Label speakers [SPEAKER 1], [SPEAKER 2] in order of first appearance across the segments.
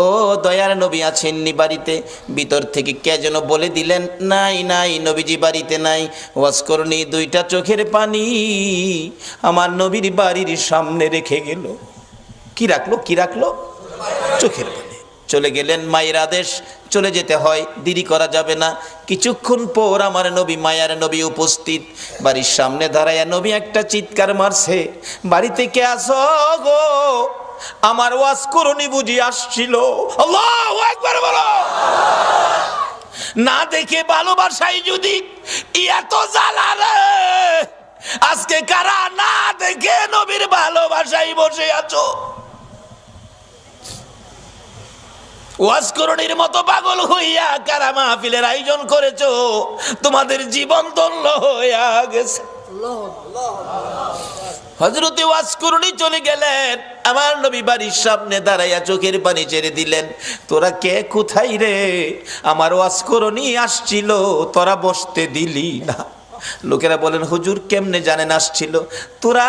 [SPEAKER 1] ও দয়ার নবী আছেননি বাড়িতে? ভিতর থেকে কে যেন বলে দিলেন, নাই নাই, নবীজি বাড়িতে নাই। ওয়াজ করনি দুইটা চোখের পানি আমার নবীর বাড়ির সামনে রেখে গেল। কি রাখলো? কি রাখলো? চোখের পানি। চলে গেলেন, মায়ের আদেশ, চলে যেতে হয়, দেরি করা যাবে না। কিছুক্ষণ পর আমার নবী, মায়ার নবী উপস্থিত। বাড়ির সামনে দাঁড়ায়া নবী একটা চিৎকার মারছে, বাড়িতে কে আসো গো? আমার ওয়াজ করনি বুঝি আসছিল। আল্লাহু আকবার বলো। না দেখে ভালোবাসাই যদি এত জ্বালা রে, আজকে কারা না দেখে নবীর ভালোবাসাই বসে আছো? ওয়াজ করণীর মতো পাগল হইয়া কারা মাহফিলের আয়োজন করেছো? তোমাদের জীবন ধন্য হইয়া গেছে। হযরতে ওয়াজ করণী চলে গেলেন, আমার নবী বাড়ির সামনে দাঁড়াইয়া চোখের পানি ছেড়ে দিলেন। তোরা কে, কোথায় রে? আমার ওয়াজ করণী আসছিল, তোরা বসতে দিলি না। লোকেরা বলেন, হুজুর কেমনে জানেন আসছিল? তোরা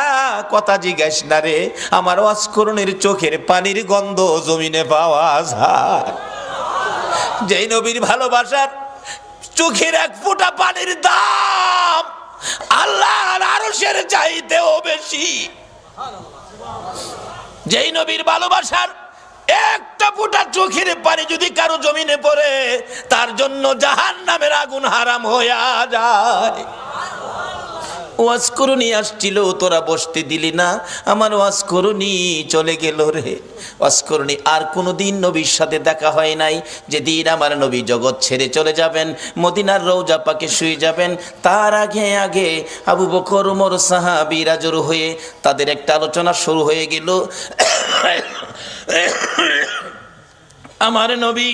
[SPEAKER 1] কথা জিজ্ঞাস না রে, আমার ওয়াজ করণীর চোখের পানির গন্ধ জমিনে পাওয়া যায়। যেই নবীর ভালোবাসার চোখের এক ফোঁটা পানির দাম আল্লাহর আরশের চাইতেও বেশি। যেই নবীর ভালোবাসার একটা ফোঁটা চোখের পানি যদি কারো জমিনে পড়ে, তার জন্য জাহান্নামের আগুন হারাম হইয়া যায়। ওয়াজ করুনি আসছিল, তোরা বসতে দিলি না, আমার ওয়াজ করুনি চলে গেল রে। ওয়াজ করুনি আর কোনোদিন নবীর সাথে দেখা হয় নাই। যেদিন আমার নবী জগৎ ছেড়ে চলে যাবেন, মদিনার রওজা পাকে শুয়ে যাবেন, তার আগে আগে আবু বকর, ওমর, সাহাবীরা জড়ো হয়ে তাদের একটা আলোচনা শুরু হয়ে গেল। আমার নবী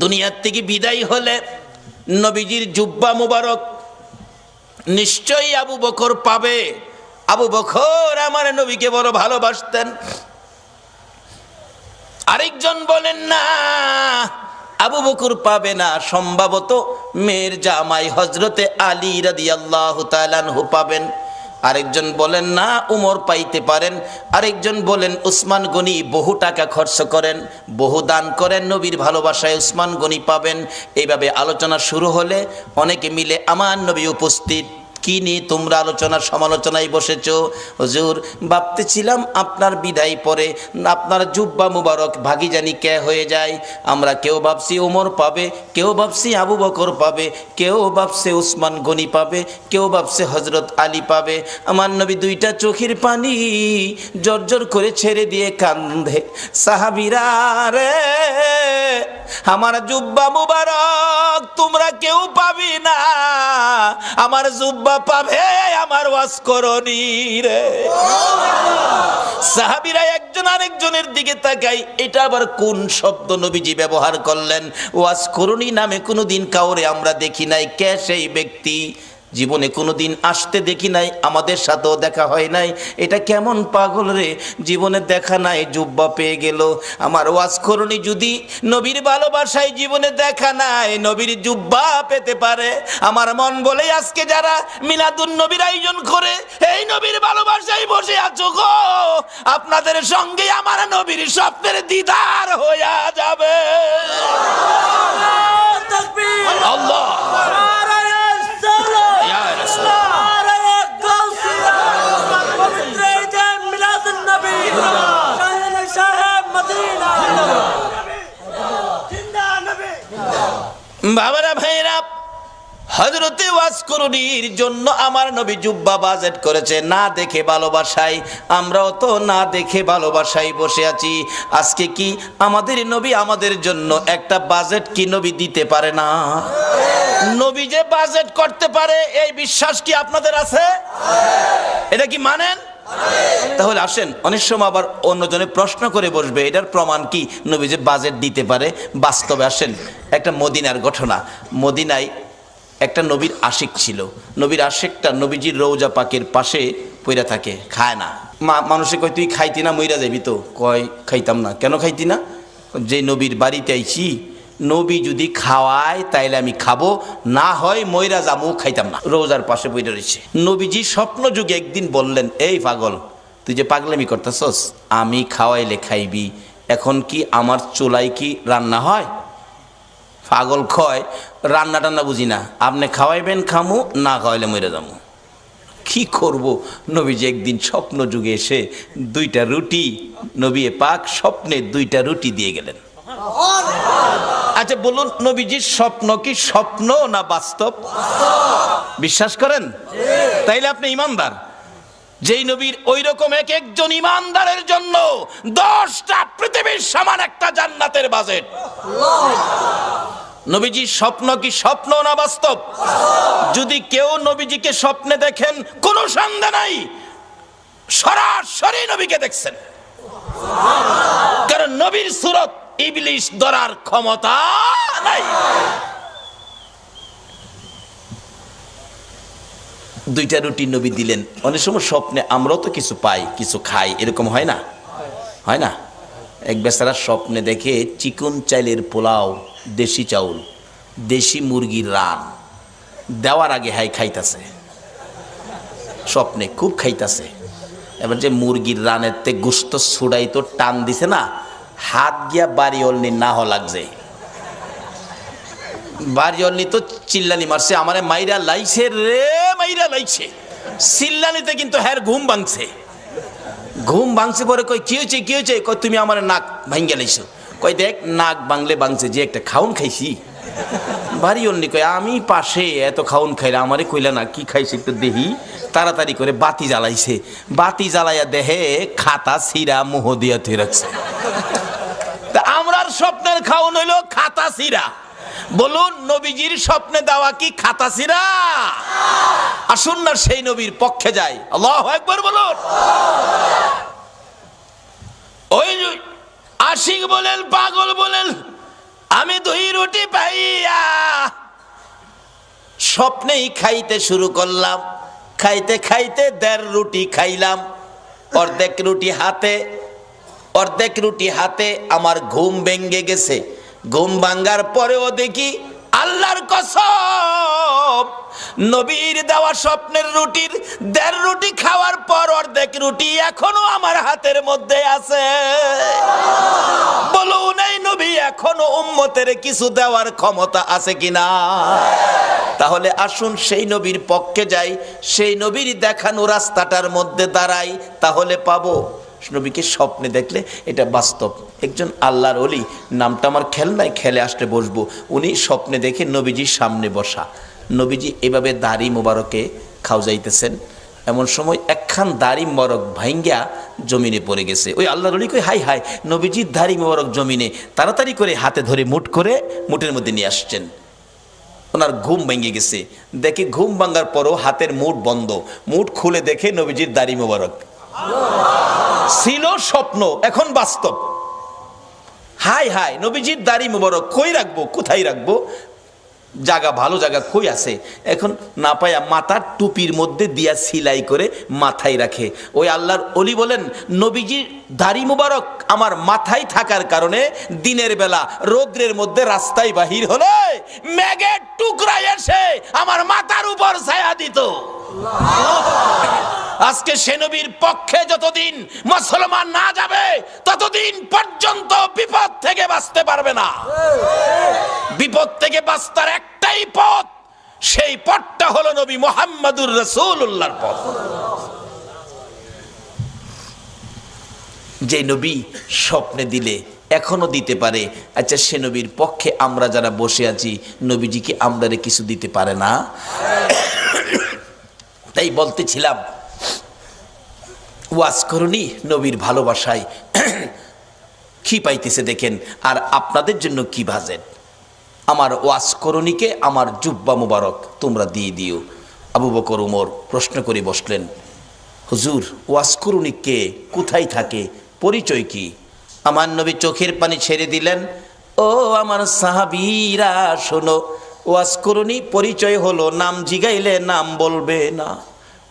[SPEAKER 1] দুনিয়ার থেকে বিদায় হলে নবীজির জুব্বা মুবারক নিশ্চয়ই আবু বকর পাবে। আবু বকর আমার নবীকে বড় ভালোবাসতেন। আরেকজন বলেন না, আবু বকর পাবে না, সম্ভবত মেয়ের জামাই হযরতে আলী রাদিয়াল্লাহু তাআলা আনহু পাবেন। আরেকজন বলেন না, উমর পাইতে পারেন। আরেকজন বলেন উসমান গনি বহু টাকা খরচ করেন, বহু দান করেন, নবীর ভালোবাসায় উসমান গনি পাবেন। এইভাবে আলোচনা শুরু হলে অনেকে মিলে আমার নবী উপস্থিত। কি নিয়ে তোমরা আলোচনা সমালোচনায় বসেছ? হুজুর ভাবতেছিলাম আপনার বিদায় পরে আপনার জুব্বা মুবারক ভাগি জানি কে হয়ে যায়। আমরা কেউ ভাবছি ওমর পাবে, কেউ ভাবছি আবু বকর পাবে, কেউ ভাবছে উসমান গনি পাবে, কেউ ভাবছে হযরত আলী পাবে। আমার নবী দুইটা চোখের পানি জর্জর করে ছেড়ে দিয়ে কান্দে, সাহাবীরা রে আমার জুব্বা মুবারক তোমরা কেউ পাবি না, আমার জুব্বা পাবে আমার ওয়াজ করণী রে। সাহাবীরা একজন আরেকজনের দিকে তাকাই, এটা আবার কোন শব্দ নবীজি ব্যবহার করলেন? ওয়াজ করণী নামে কোনোদিন কাউরে আমরা দেখি নাই। কে সেই ব্যক্তি? জীবনে কোনোদিন আসতে দেখি নাই, আমাদের সাথেও দেখা হয় নাই। এটা কেমন পাগল রে, জীবনে দেখা নাই, জুব্বা পেয়ে গেল। আমার ওয়াজ করণী যদি নবীর ভালোবাসায় জীবনে দেখা নাই, নবীর জুব্বা পেতে পারে। আমার মন বলে আজকে যারা মিলাদুন নবীর আয়োজন করে এই নবীর ভালোবাসায় বসে আছো গো, আপনাদের সঙ্গে আমার নবীর স্বপ্নের দিদার হইয়া যাবে। আল্লাহ বাবারা, ভাইরা, হযরতে ওয়াজ করণীর জন্য আমার নবী জুব্বা বাজেট করেছে না দেখে ভালোবাসায়। আমরাও তো না দেখে ভালোবাসায় বসে আছি। আজকে কি আমাদের নবী আমাদের জন্য একটা বাজেট কি নবী দিতে পারে না? নবী যে বাজেট করতে পারে এই বিশ্বাস কি আপনাদের আছে? এটা কি মানেন? তাহলে আসেন, অনেক সময় আবার অন্যজনে প্রশ্ন করে বসবে এটার প্রমাণ কি নবী যে বাজেট দিতে পারে। বাস্তবে আসেন, একটা মদিনার ঘটনা। মদিনায় একটা নবীর আশিক ছিল। নবীর আশিকটা নবীজির রওজা পাকের পাশে পইরা থাকে, খায় না। মানুষে কয় তুই খাইতি না, মইরা যাবি তো? কয় খাইতাম না। কেন খাইতি না? যে নবীর বাড়িতে আইছি, নবী যদি খাওয়ায় তাইলে আমি খাবো, না হয় মইরা যাবো, খাইতাম না। রোজার পাশে বইটা রয়েছে। নবীজি স্বপ্ন যুগে একদিন বললেন, এই পাগল, তুই যে পাগলামি করতেছস, আমি খাওয়াইলে খাইবি, এখন কি আমার চুলায় কি রান্না হয়? পাগল কয় রান্না টান্না বুঝি না, আপনি খাওয়াইবেন খামু, না খাওয়াইলে মরে যাবো। কি করব? নবীজি একদিন স্বপ্ন যুগে এসে 2টা রুটি, নবী পাক স্বপ্নে 2টা রুটি দিয়ে গেলেন। আচ্ছা বলুন, নবীজির স্বপ্ন কি স্বপ্ন না বাস্তব? বিশ্বাস করেন? তাইলে আপনি ইমানদার। যেই নবীর ওই রকম এক একজন ইমানদারের জন্য 10টা পৃথিবীর সমান একটা জান্নাতের বাজেট। নবীজির স্বপ্ন কি স্বপ্ন না বাস্তব? যদি কেউ নবীজিকে স্বপ্নে দেখেন, কোনো সন্দেহ নাই সরাসরি নবীকে দেখছেন, কারণ নবীর সুরত ইবলিশ ধরার ক্ষমতা নাই। 2টা রুটি নবী দিলেন। অনেক সময় স্বপ্নে আমরাও তো কিছু পাই, কিছু খাই, এরকম হয় না? হয় না? এক বেচারা স্বপ্নে দেখে চিকন চাইলের পোলাও, দেশি চাউল, দেশি মুরগির রান দেওয়ার আগে হাই খাইতাছে, স্বপ্নে খুব খাইতাছে। এবার যে মুরগির রানের তে গুস্ত ছুড়াই তো টান দিছে না, হাত গিয়া বাড়ি অলনি না হ লাগছে। বাড়ি অলনি তো চিল্লানি মারছে, আমারে মাইরা লাইছে রে, মাইরা লাইছে চিল্লানিতে, কিন্তু হ্যার ঘুম ভাঙছে। ঘুম ভাঙছে পরে কই কি হয়েছে, কি হয়েছে? কই তুমি আমার নাক ভাঙ্গে লাইছো। কই দেখ নাক ভাঙলে ভাঙছে, যে একটা খাউন খাইছি। বাড়ি অন্যি কই আমি পাশে এত খাউন খাইলে আমারে কইলা না কি খাইছে একটু দেহি। তাড়াতাড়ি করে বাতি জ্বালাইছে, বাতি জ্বালাইয়া দেহে খাতা ছিঁড়া মুহ দিয়া থুই রাখছে। তা আমরার স্বপ্নের খাউন হইলো খাতা ছিঁড়া। বলুন নবীজির স্বপ্নে দেওয়া কি খাতা ছিঁড়া? আসুন না সেই নবীর পক্ষে যাই। আল্লাহু আকবার বলুন। ওই আশিক বলেন, পাগল বলেন, আমি 2 রুটি পাইয়া স্বপ্নেই খাইতে শুরু করলাম। খাইতে খাইতে 1.5 রুটি খাইলাম। অর্ধেক রুটি হাতে আমার ঘুম ভেঙে গেছে। ঘুম ভাঙ্গার পরেও দেখি আল্লাহর কসম, নবীর দেওয়া স্বপ্নের রুটির 1.5 রুটি খাওয়ার পর অর্ধেক রুটি এখনো আমার হাতের মধ্যে আছে। বলুন এই নবী এখনো উম্মতের কিছু দেওয়ার ক্ষমতা আছে কিনা? তাহলে আসুন সেই নবীর পক্ষে যাই, সেই নবীর দেখানো রাস্তাটার মধ্যে দাঁড়াই, তাহলে পাবো। নবীকে স্বপ্নে দেখলে এটা বাস্তব। একজন আল্লাহর ওলি, নামটা আমার খেয়াল নাই, খেলে আসলে বসবো, উনি স্বপ্নে দেখে নবীজির সামনে বসা। নবীজি এভাবে দাড়ি মোবারকে খাও যাইতেছেন, এমন সময় একখান দাড়ি মোবারক ভাঙ্গা জমিনে পড়ে গেছে। ওই আল্লাহর ওলি কই হাই হাই, নবীজির দাড়ি মোবারক জমিনে। তাড়াতাড়ি করে হাতে ধরে মুঠের মধ্যে নিয়ে আসছেন। ওনার ঘুম ভেঙে গেছে, দেখে ঘুম ভাঙ্গার পরও হাতের মুঠ বন্ধ। মুঠ খুলে দেখে নবীজির দাড়ি মোবারক। ছিল স্বপ্ন, এখন বাস্তব। হাই হাই, নবীজির দাড়ি মোবারক কই রাখবো, কোথায় রাখবো? জায়গা, ভালো জায়গা কই আছে? এখন না পায়া মাথার টুপির মধ্যে দিয়া সিলাই করে মাথায় রাখে। ওই আল্লাহর ওলি বলেন, নবীজির দাড়ি মুবারক আমার মাথায় থাকার কারণে দিনের বেলা রৌদ্রের মধ্যে রাস্তায় বাহির হলে মেঘের টুকরা এসে আমার মাথার উপর ছায়া দিত। আজকে সে নবীর পক্ষে যতদিন মুসলমান না যাবে ততদিন পর্যন্ত বিপদ থেকে বাঁচতে পারবে না। বিপদ থেকে বাঁচার একটাই পথ, সেই পথটা হলো নবী মুহাম্মদুর রাসূলুল্লাহর পথ। যে নবী স্বপ্নে দিলে এখনো দিতে পারে, আচ্ছা সে নবীর পক্ষে আমরা যারা বসে আছি, নবীজি কি আমাদের কিছু দিতে পারে না? তাই বলতেছিলাম, ওয়াজ করুনি নবীর ভালোবাসায় কি পাইতেছে দেখেন, আর আপনাদের জন্য কি বাজেট। আমার ওয়াজ করুনিকে আমার জুব্বা মুবারক তোমরা দিয়ে দিও। আবু বকর উমর প্রশ্ন করে বসলেন, হুজুর ওয়াজ করুনি কে, কোথায় থাকে, পরিচয় কি? আমার নবী চোখের পানি ছেড়ে দিলেন, ও আমার সাহাবীরা শোনো, ওয়াজ করুনি পরিচয় হলো নাম জিগাইলে নাম বলবে না,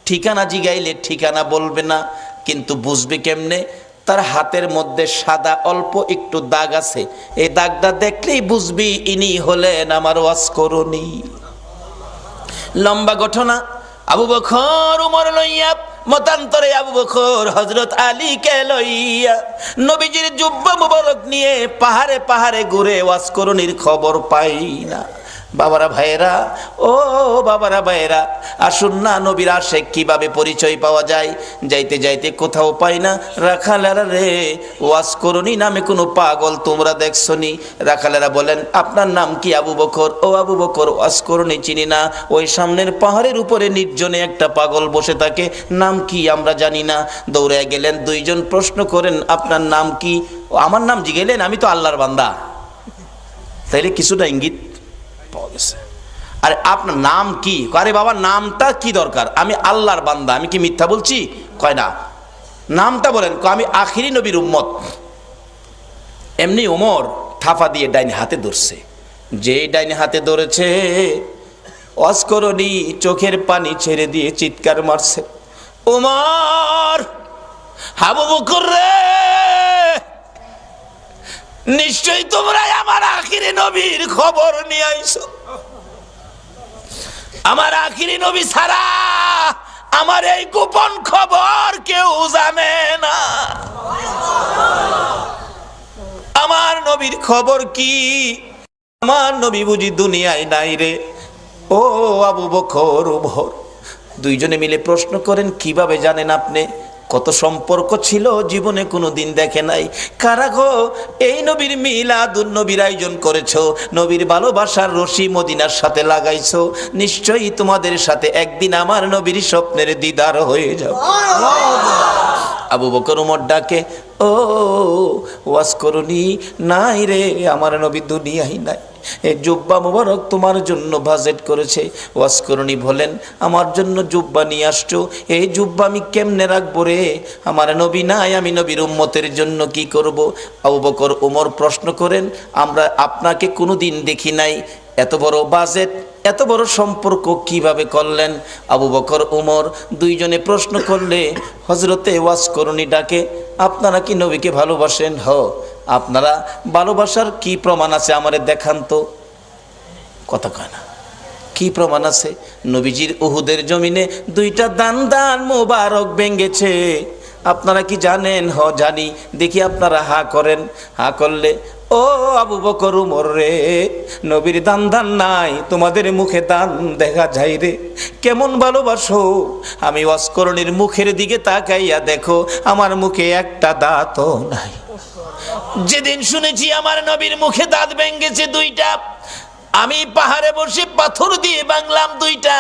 [SPEAKER 1] ঠিকানা জিগাইলে ঠিকানা বলবে না, কিন্তু বুঝবে কেমনে? তার হাতের মধ্যে সাদা অল্প একটু দাগ আছে, এই দাগটা দেখলেই বুঝবি ইনি হলেন আমার ওয়াজ করুনি। লম্বা ঘটনা। আবু বকর উমর লইয়া মতান্তরে আবু বকর হযরত আলীকে লইয়া নবীজির জুব্বা মুবারক নিয়ে পাহাড়ে পাহাড়ে ঘুরে ওয়াজ করণীর খবর পাই না। বাবারা ভাইয়েরা, ও বাবারা ভাইয়েরা, আসুন না নবীর আশেক কিভাবে পরিচয় পাওয়া যায়। যাইতে যাইতে কোথাও পাই না। রাখালেরা রে, ওয়াজ করণী নামে কোনো পাগল তোমরা দেখছো নি? রাখালেরা বলেন, আপনার নাম কি? আবু বকর। ও আবু বকর, ওয়াজ করণী চিনি না। ওই সামনের পাহাড়ের উপরে নির্জনে একটা পাগল বসে থাকে, নাম কি আমরা জানি না। দৌড়ে গেলেন, দুইজন প্রশ্ন করেন, আপনার নাম কি? আমার নাম জিগেলেন, আমি তো আল্লাহর বান্দা। তাইলে কিছুটা ইঙ্গিত পাওয়া গেছে। আরে আপনার নাম কি? আরে বাবা নামটা কি দরকার, আমি আল্লাহর বান্দা, আমি কি মিথ্যা বলছি? কয় না, নামটা বলেন। আমি আখিরি নবীর উম্মত। এমনি ওমর থাফা দিয়ে ডাইনে হাতে ধরছে। যে ডাইনে হাতে ধরেছে, ওয়াজ করণী চোখের পানি ছেড়ে দিয়ে চিৎকার মারছে, ওমর, আবু বকর রে, নিশ্চয়ই তোমরা আমার আখিরি নবীর খবর নিয়ে আইছো। আমার আখিরি নবী ছাড়া আমার এই গোপন খবর কেউ জানে না। আমার নবীর খবর কি? আমার নবী বুঝি দুনিয়ায় নাই রে। ও আবু বকর, ওমর দুইজনে মিলে প্রশ্ন করেন, কিভাবে জানেন আপনি? কত সম্পর্ক ছিল, জীবনে কোনো দিন দেখে নাই। কারা গো, এই নবীর মিলাদুন নবীর আয়োজন করেছো, নবীর ভালোবাসার রশি মদিনার সাথে লাগাইছো, নিশ্চয়ই তোমাদের সাথে একদিন আমার নবীর স্বপ্নের দিদার হয়ে যাবে। আবু বকর ওমর ডাকে, ও ওয়াজ করণী নাই রে, আমার নবী দুনিয়ায় নাই। এই জুব্বা মুবারক তোমার জন্য বাজেট করেছে। ওয়াজ করণী বলেন, আমার জন্য জুব্বা নিয়ে আসছো, এই জুব্বা আমি কেমনে রাখবো রে? আমার নবী নাই, আমি নবীর উম্মতের জন্য কি করব? আবু বকর ওমর প্রশ্ন করেন, আমরা আপনাকে কোনোদিন দেখি নাই, এত বড় বাজেট, এত বড় সম্পর্ক কিভাবে করলেন? আবু বকর ওমর দুইজনে প্রশ্ন করলে হযরতে ওয়াজ করণী ডাকে, আপনারা কি নবীকে ভালোবাসেন? হ। আপনারা ভালোবাসার কি প্রমাণ আছে আমারে দেখান তো। কথা কয় না, কি প্রমাণ আছে? নবীজির উহুদের জমিনে দুইটা দান দান মোবারক ভেঙেছে, আপনারা কি জানেন? হ জানি। দেখি আপনারা হা করেন। হা করলে, ও আবু বকর ওমর রে, নবীর দান দান নাই, তোমাদের মুখে দান দেখা যায় রে। কেমন ভালোবাসো? আমি ওয়াজ করণীর মুখের দিকে তাকাইয়া দেখো, আমার মুখে একটা দাঁতও নাই। যেদিন শুনেছি আমার নবীর মুখে দাঁত ভেঙেছে দুইটা, আমি পাহাড়ে বসে পাথর দিয়ে ভাঙলাম দুইটা।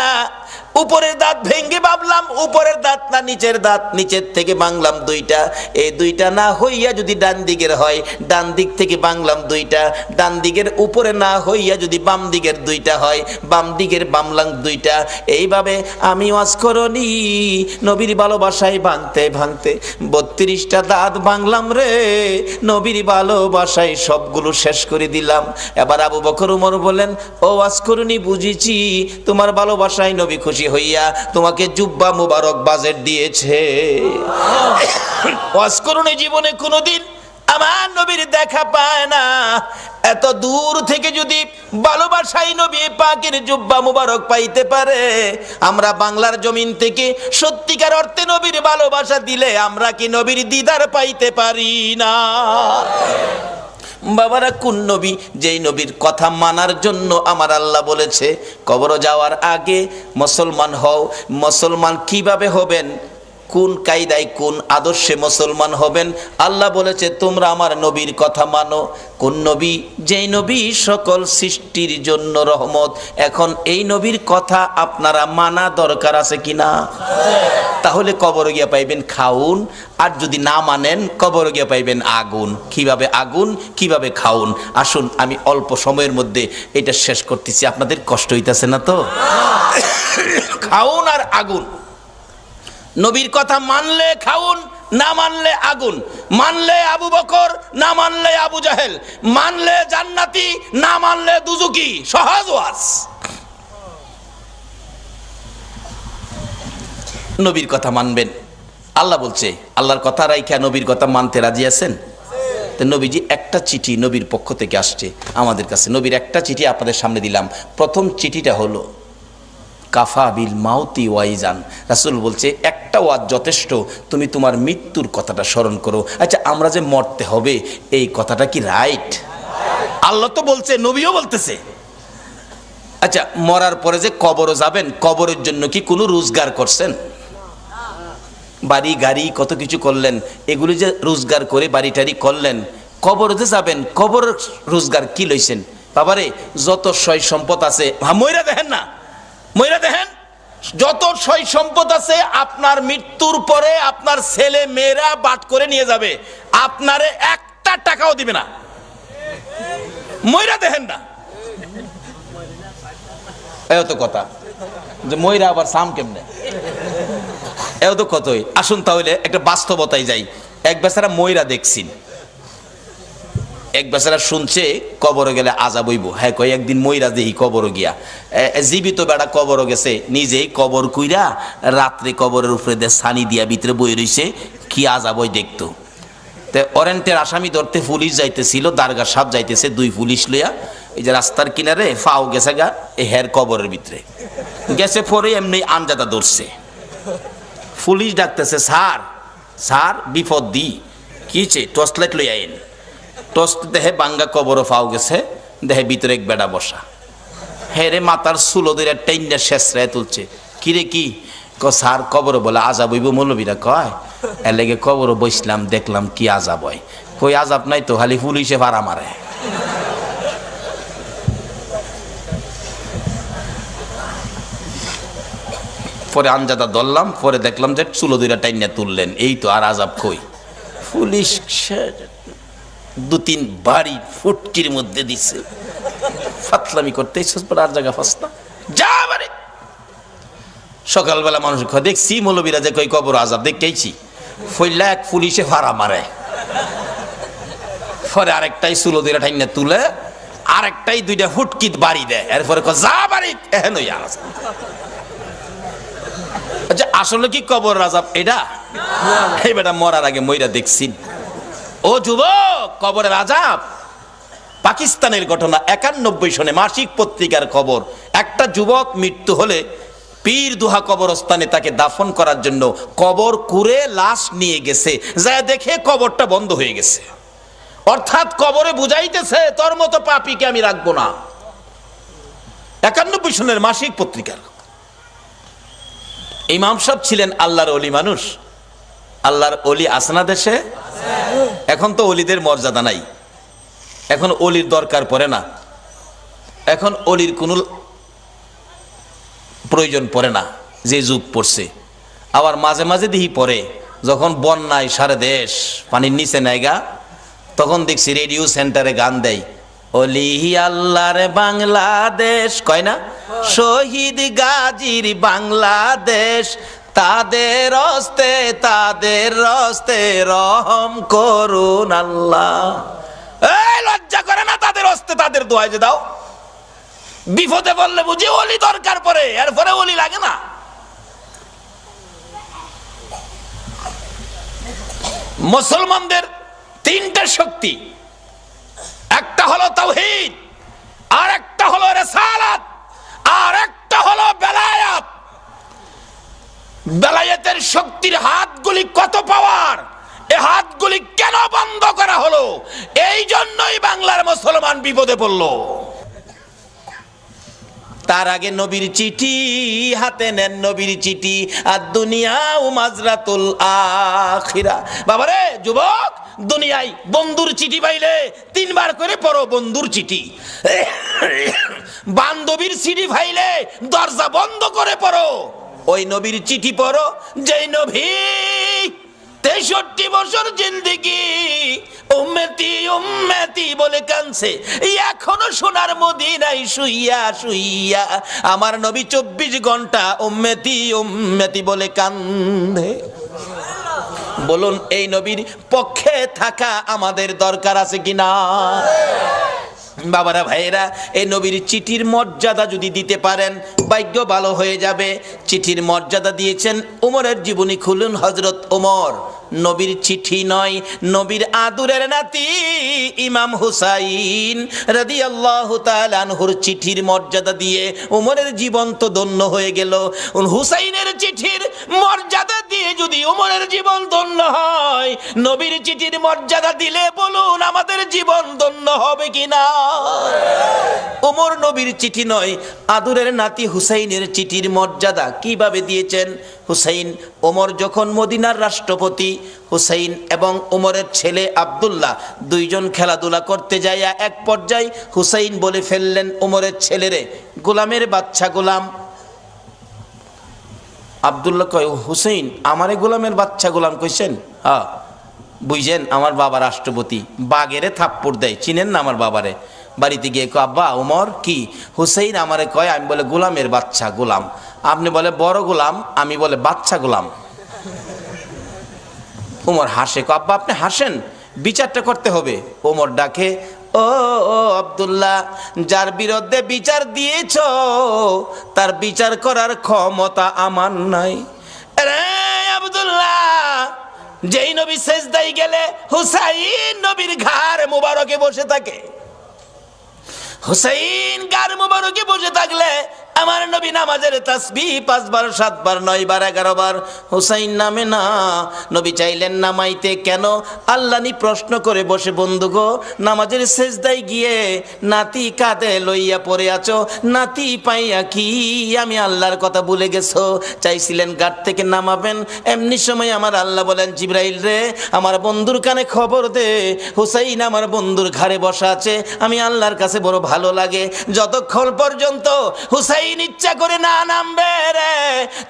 [SPEAKER 1] উপরের দাঁত ভেঙে ভাবলাম উপরের দাঁত না নিচের দাঁত, নিচের থেকে ভাঙলাম দুইটা। এই দুইটা না হইয়া যদি ডান দিকের হয়, ডান দিক থেকে ভাঙলাম দুইটা। ডান দিকের উপরে না হইয়া যদি বাম দিকের দুইটা হয়, বাম দিকের ভাঙলাম দুইটা। এইভাবে আমি ওয়াজ করণী নবীর ভালোবাসায় ভাঙতে ভাঙতে 32টা দাঁত ভাঙলাম রে। নবীর ভালোবাসায় সবগুলো শেষ করে দিলাম। এবার আবু বকর ওমর বলেন, ও ওয়াজ করণী বুঝেছি, তোমার ভালোবাসায় নবী খুশি হইয়া তোমাকে জুব্বা মুবারক বাজেট দিয়েছে। ওয়াজ করণী জীবনে কোনোদিন আমার নবীর দেখা পায় না। এত দূর থেকে যদি ভালোবাসাই নবী পাকের জুব্বা মুবারক পাইতে পারে, আমরা বাংলার জমিন থেকে সত্যিকার অর্থে নবীর ভালোবাসা দিলে আমরা কি নবীর দিদার পাইতে পারি না? বাবারা, কোন নবী? যেই নবীর কথা মানার জন্য আমার আল্লাহ বলেছে কবর যাওয়ার আগে মুসলমান হও। মুসলমান কিভাবে হবেন, কোন কায়দায় কোন আদর্শে মুসলমান হবেন? আল্লাহ বলেছে তোমরা আমার নবীর কথা মানো। কোন নবী? যেই নবী সকল সৃষ্টির জন্য রহমত। এখন এই নবীর কথা আপনারা মানা দরকার আছে কিনা? তাহলে কবর গিয়া পাইবেন খাউন, আর যদি না মানেন কবর গিয়া পাইবেন আগুন। কিভাবে আগুন, কিভাবে খাউন? আসুন আমি অল্প সময়ের মধ্যে এটা শেষ করতেছি, আপনাদের কষ্ট হইতাছে না তো? খাউন আর আগুন। নবীর কথা মানলে খাউন, না মানলে আগুন। মানলে আবু বকর, না মানলে আবু জাহেল। মানলে জান্নাতি, না মানলে দুজুকি। সহজ ওয়াজ। নবীর কথা মানবেন। আল্লাহ বলছে, আল্লাহর কথা রাইখা নবীর কথা মানতে রাজি আছেন? তো নবীজি একটা চিঠি নবীর পক্ষ থেকে আসছে আমাদের কাছে। নবীর একটা চিঠি আপনাদের সামনে দিলাম। প্রথম চিঠিটা হলো, কাফা বিল মাউতি ওয়াইজান। রাসূল বলছে একটা ওয়াজ যথেষ্ট, তুমি তোমার মৃত্যুর কথাটা স্মরণ করো। আচ্ছা, আমরা যে মরতে হবে এই কথাটা কি রাইট? আল্লাহ তো বলছে, নবীও বলতেছে। আচ্ছা, মরার পরে যে কবরে যাবেন, কবরের জন্য কি কোনো রোজগার করছেন? বাড়ি গাড়ি কত কিছু করলেন, এগুলি যে রোজগার করে বাড়ি টাড়ি করলেন, কবরে যে যাবেন কবরের রোজগার কি লইছেন? বাবারে, যত সয় সম্পদ আছে, মইরা দেখেন না, মইরা দেখেন, যত সয় সম্পদ আছে আপনার মৃত্যুর পরে আপনার ছেলে মেয়েরা বাট করে নিয়ে যাবে, আপনারে একটা টাকাও দিবে না। মইরা দেখেন না, এও তো কথা যে মইরা আবার সাম কেমনে, এও তো কতই। আসুন তাহলে একটা বাস্তবতায় যাই। এক বেচারা মইরা দেখছেন, এক বেচারা শুনছে কবরে গেলে আযাব হইব। হ্যাঁ কয় একদিন মইরা দেই কবরে গিয়া, জীবিত বেড়া কবরে গেছে, নিজেই কবর কইরা রাত্রে কবরের উপরে দিয়ে ছানি দিয়া ভিতরে বই রইছে, কি আযাব হয় দেখতো। তে ওয়ারেন্টের আসামি ধরতে পুলিশ যাইতেছিল, দারগা সাহেব যাইতেছে, দুই পুলিশ লইয়া এই যে রাস্তার কিনারে ফাও গেছে গা এই হের কবরের ভিতরে গেছে, পরে এমনি আনজাদা ধরছে। পুলিশ ডাকতেছে, স্যার স্যার বিপদ দি, কিছে? টর্চ লাইট লই আইন। টর্চ দেহে বাঙ্গা কবর ফাও গেছে, দেহে ভিতরে এক বেড়া বসা। হেরে মাথার চুলো ধরে টাইন্ডা শেষরায় তুলছে। কিরে কি? স্যার কবর বলে আযাব হইব। মৌলবীরা কয় এর লেগে কবর বসলাম, দেখলাম কি আযাব হয়। কই আযাব নাই তো, খালি পুলিশে ভাড়া মারে। পরে আনজাদা ধরলাম, পরে দেখলাম যে চুলো দুইটা টাইনা তুললেন, এই তো, আর আযাব কই? পুলিশ দু তিন বাড়ি ফুটকির মধ্যে দিছে। ফাতলামি করতে আর জায়গা ফাস্তা যা বাড়ি। সকালবেলা মানুষ দেখছি মৌলবীরা যে কই কবর আযাব দেখতেইছি, ফইলা এক পুলিশে ভাড়া মারে। পরে আরেকটাই চুলো দুইটা টাইনা তুলে, আরেকটাই দুইটা ফুটকিত বাড়ি দেয়। এরপরে যা বাড়ি এহেন হইয়া আছে। আচ্ছা, আসলে কি কবর আযাব এটা? এই বেটা মরার আগে মইরা দেখছি। ও যুবক, কবরের আযাব পাকিস্তানের ঘটনা। 91 সনে মাসিক পত্রিকার খবর, একটা যুবক মৃত্যু হলে পীর দুহা কবরস্থানে তাকে দাফন করার জন্য কবর কুরে লাশ নিয়ে গেছে, যা দেখে কবরটা বন্ধ হয়ে গেছে। অর্থাৎ কবরে বুঝাইতেছে তোর মতো পাপীকে আমি রাখবো না। 91 সনের মাসিক পত্রিকার। ইমাম সাহেব ছিলেন আল্লাহর ওলি মানুষ। আল্লাহর ওলি আসনা দেশে? এখন তো ওলিদের মর্যাদা নাই, এখন ওলির দরকার পড়ে না, এখন ওলির কোনো প্রয়োজন পড়ে না, যে যুগ পড়ছে। আবার মাঝে মাঝে দিহি পড়ে, যখন বন্যায় সারা দেশ পানির নিচে নেয়গা, তখন দেখছি রেডিও সেন্টারে গান দেয়, ওলি আল্লাহর বাংলাদেশ, কয় না, শহীদ গাজীর বাংলাদেশ, তাদের হস্তে রহম করুন আল্লাহ। এই লজ্জা করে না তাদের হস্তে তাদের দোয়াই যে দাও? বিপদে বললে বুঝি ওলি দরকার পড়ে, এরপরে ওলি লাগে না। মুসলমানদের তিনটা শক্তি, একটা হলো তাওহীদ, আর একটা হলো রিসালাত, আর একটা হলো বেলায়াত। বেলায়েতের শক্তির হাতগুলি কত পাওয়ার, এই হাতগুলি কেন বন্ধ করা হলো? এই জন্যই বাংলার মুসলমান বিপদে পড়ল। তার আগে নবীর চিঠি হাতে নেন, নবীর চিঠি, আর দুনিয়া ও মাজরাতুল আখিরা। বাবারে যুবক, দুনিয়ায় বন্ধুর চিঠি পাইলে 3 বার করে পড়ো বন্ধুর চিঠি। বান্ধবীর চিঠি পাইলে দরজা বন্ধ করে পড়ো। ওই নবীর চিঠি পড়ো যেই নবী 63 বছর জিন্দেগি উম্মতি উম্মতি বলে কাঁদছে, এখনো সোনার মদিনায় শুইয়া শুইয়া আমার নবী 24 ঘন্টা উম্মতি উম্মতি বলে কান্দে। বলুন, এই নবীর পক্ষে থাকা আমাদের দরকার আছে কিনা? বাবারা ভাইয়েরা, এই নবীর চিঠির মর্যাদা যদি দিতে পারেন ভাগ্য ভালো হয়ে যাবে। চিঠির মর্যাদা দিয়েছেন, উমরের জীবনী খুলুন, হযরত উমর নবীর চিঠি নয়, নবীর আদুরের নাতি ইমাম হুসাইন রাদিয়াল্লাহু তাআলা আনহুর চিঠির মর্যাদা দিয়ে ওমরের জীবন তো ধন্য হয়ে গেল। হুসাইনের চিঠির মর্যাদা দিয়ে যদি ওমরের জীবন ধন্য হয়, নবীর চিঠির মর্যাদা দিলে বলুন আমাদের জীবন ধন্য হবে কিনা? ওমর নবীর চিঠি নয়, আদুরের নাতি হুসাইনের চিঠির মর্যাদা কিভাবে দিয়েছেন? হুসাইন, ওমর যখন মদিনার রাষ্ট্রপতি, হুসাইন এবং ওমরের ছেলে আব্দুল্লাহ দুইজন খেলাধুলা করতে যাইয়া এক পর্যায়ে হুসাইন বলে ফেললেন ওমরের ছেলেরে, গোলামের বাচ্চা গোলাম। আব্দুল্লাহ কয়, হুসাইন আমারে গোলামের বাচ্চা গোলাম কইছেন? হ্যাঁ, বুঝছেন আমার বাবা রাষ্ট্রপতি, বাগেরে থাপ্পড় দেয়, চিনেন না আমার বাবারে? বাড়িতে গিয়ে কয়, আব্বা ওমর কি? হুসাইন আমারে কয়, আমি বলে গোলামের বাচ্চা গোলাম, আপনি বলে বড় গোলাম, আমি বলে বাচ্চা গোলাম। ওমর হাসে, কয় আব্বা আপনি হাসেন, বিচারটা করতে হবে। ওমর ডাকে, ও আব্দুল্লাহ, যার বিরুদ্ধে বিচার দিয়েছ তার বিচার করার ক্ষমতা আমার নাই। রে আব্দুল্লাহ, যেই নবী সেজদায় গেলে হুসাইন নবীর ঘাড় মুবারকে বসে থাকে, হুসাইন গার মুবারকে বসে থাকলে আমার নবী নামাজের তাসবিহ 5 বার 7 বার 9 বার 11 বার হুসাইন নামে না। নবী চাইলেন নামাইতে, কেন? আল্লাহনি প্রশ্ন করে বসে, বন্ধু গো, নামাজের সেজদায় গিয়ে নাতি কাঁধে লইয়া পড়ে আছো, নাতি পাইয়া কি আমি আল্লাহর কথা ভুলে গেছো? চাইছিলেন গাট থেকে নামাবেন, এমনি সময় আমার আল্লাহ বলেন, জিবরাইল রে আমার বন্ধুর কানে খবর দে, হুসাইন আমার বন্ধুর ঘাড়ে বসা আছে, আমি আল্লাহর কাছে বড় ভালো লাগে, যতক্ষণ পর্যন্ত হুসাইন ইচ্ছা করে না নামবে রে,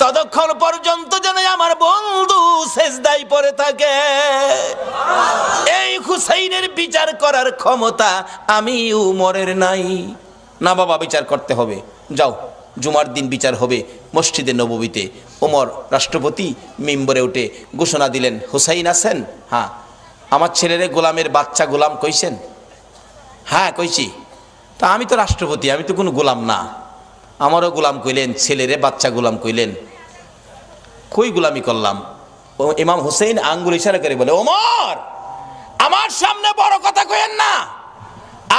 [SPEAKER 1] ততক্ষণ পর্যন্ত যেন আমার বন্ধু সেজদায় পড়ে থাকে। এই হুসাইনের বিচার করার ক্ষমতা আমি উমরের নাই। না বাবা, বিচার করতে হবে, যাও জুমার দিন বিচার হবে মসজিদে নববীতে। ওমর রাষ্ট্রপতি মিম্বরে উঠে ঘোষণা দিলেন, হুসাইন আছেন? হ্যাঁ। আমার ছেলেরে গোলামের বাচ্চা গোলাম কইছেন? হ্যাঁ কইছি। তা আমি তো রাষ্ট্রপতি, আমি তো কোনো গোলাম না, আমারও গোলাম কইলেন, ছেলেরে বাচ্চা গোলাম কইলেন, কই গোলামি করলাম? ও ইমাম হুসাইন আঙ্গুল ইশারা করে বলে, ওমর আমার সামনে বড় কথা কইেন না,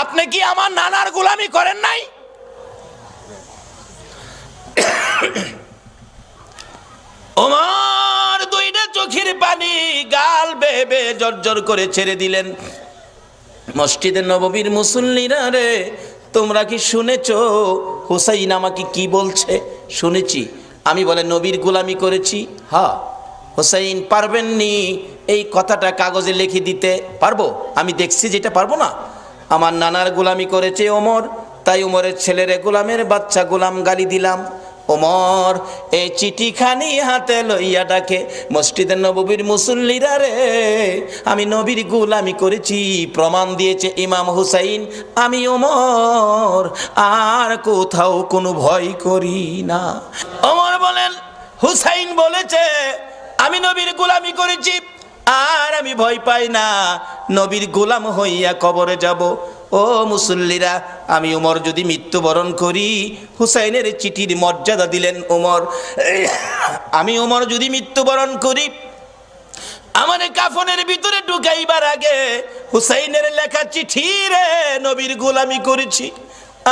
[SPEAKER 1] আপনি কি আমার নানার গোলামি করেন নাই? ওমর দুইটা চোখের পানি গাল বেয়ে বেয়ে জর্জর করে ছেড়ে দিলেন। মসজিদে নববীর মুসল্লিরা রে, তোমরা কি শুনেছ হুসাইন আমাকে কি বলছে? শুনেছি। আমি বলে নবীর গোলামি করেছি। হ্যাঁ। হুসাইন পারবেননি এই কথাটা কাগজে লিখে দিতে? পারবো, আমি দেখছি যেটা পারবো না। আমার নানার গোলামি করেছে ওমর, তাই ওমরের ছেলেরে গোলামের বাচ্চা গোলাম গালি দিলাম। ওমর এই চিঠিখানি হাতে লইয়া ডাকে, মসজিদে নববীর মুসল্লিরা রে, আমি নবীর গোলামি করেছি, প্রমাণ দিয়েছে ইমাম হুসাইন, আমি ওমর আর কোথাও কোনো ভয় করি না। ওমর বলেন, হুসাইন বলেছে আমি নবীর গোলামি করেছি আর আমি ভয় পাই না, নবীর গোলাম হইয়া কবরে যাব। ও মুসল্লিরা, আমি ওমর যদি মৃত্যুবরণ করি, হুসাইনের চিঠির মর্যাদা দিলেন ওমর, আমি ওমর যদি মৃত্যুবরণ করি, আমার কাফনের ভিতরে ঢুকাইবার আগে হুসাইনের লেখা চিঠি রে, নবীর গোলামি করেছি,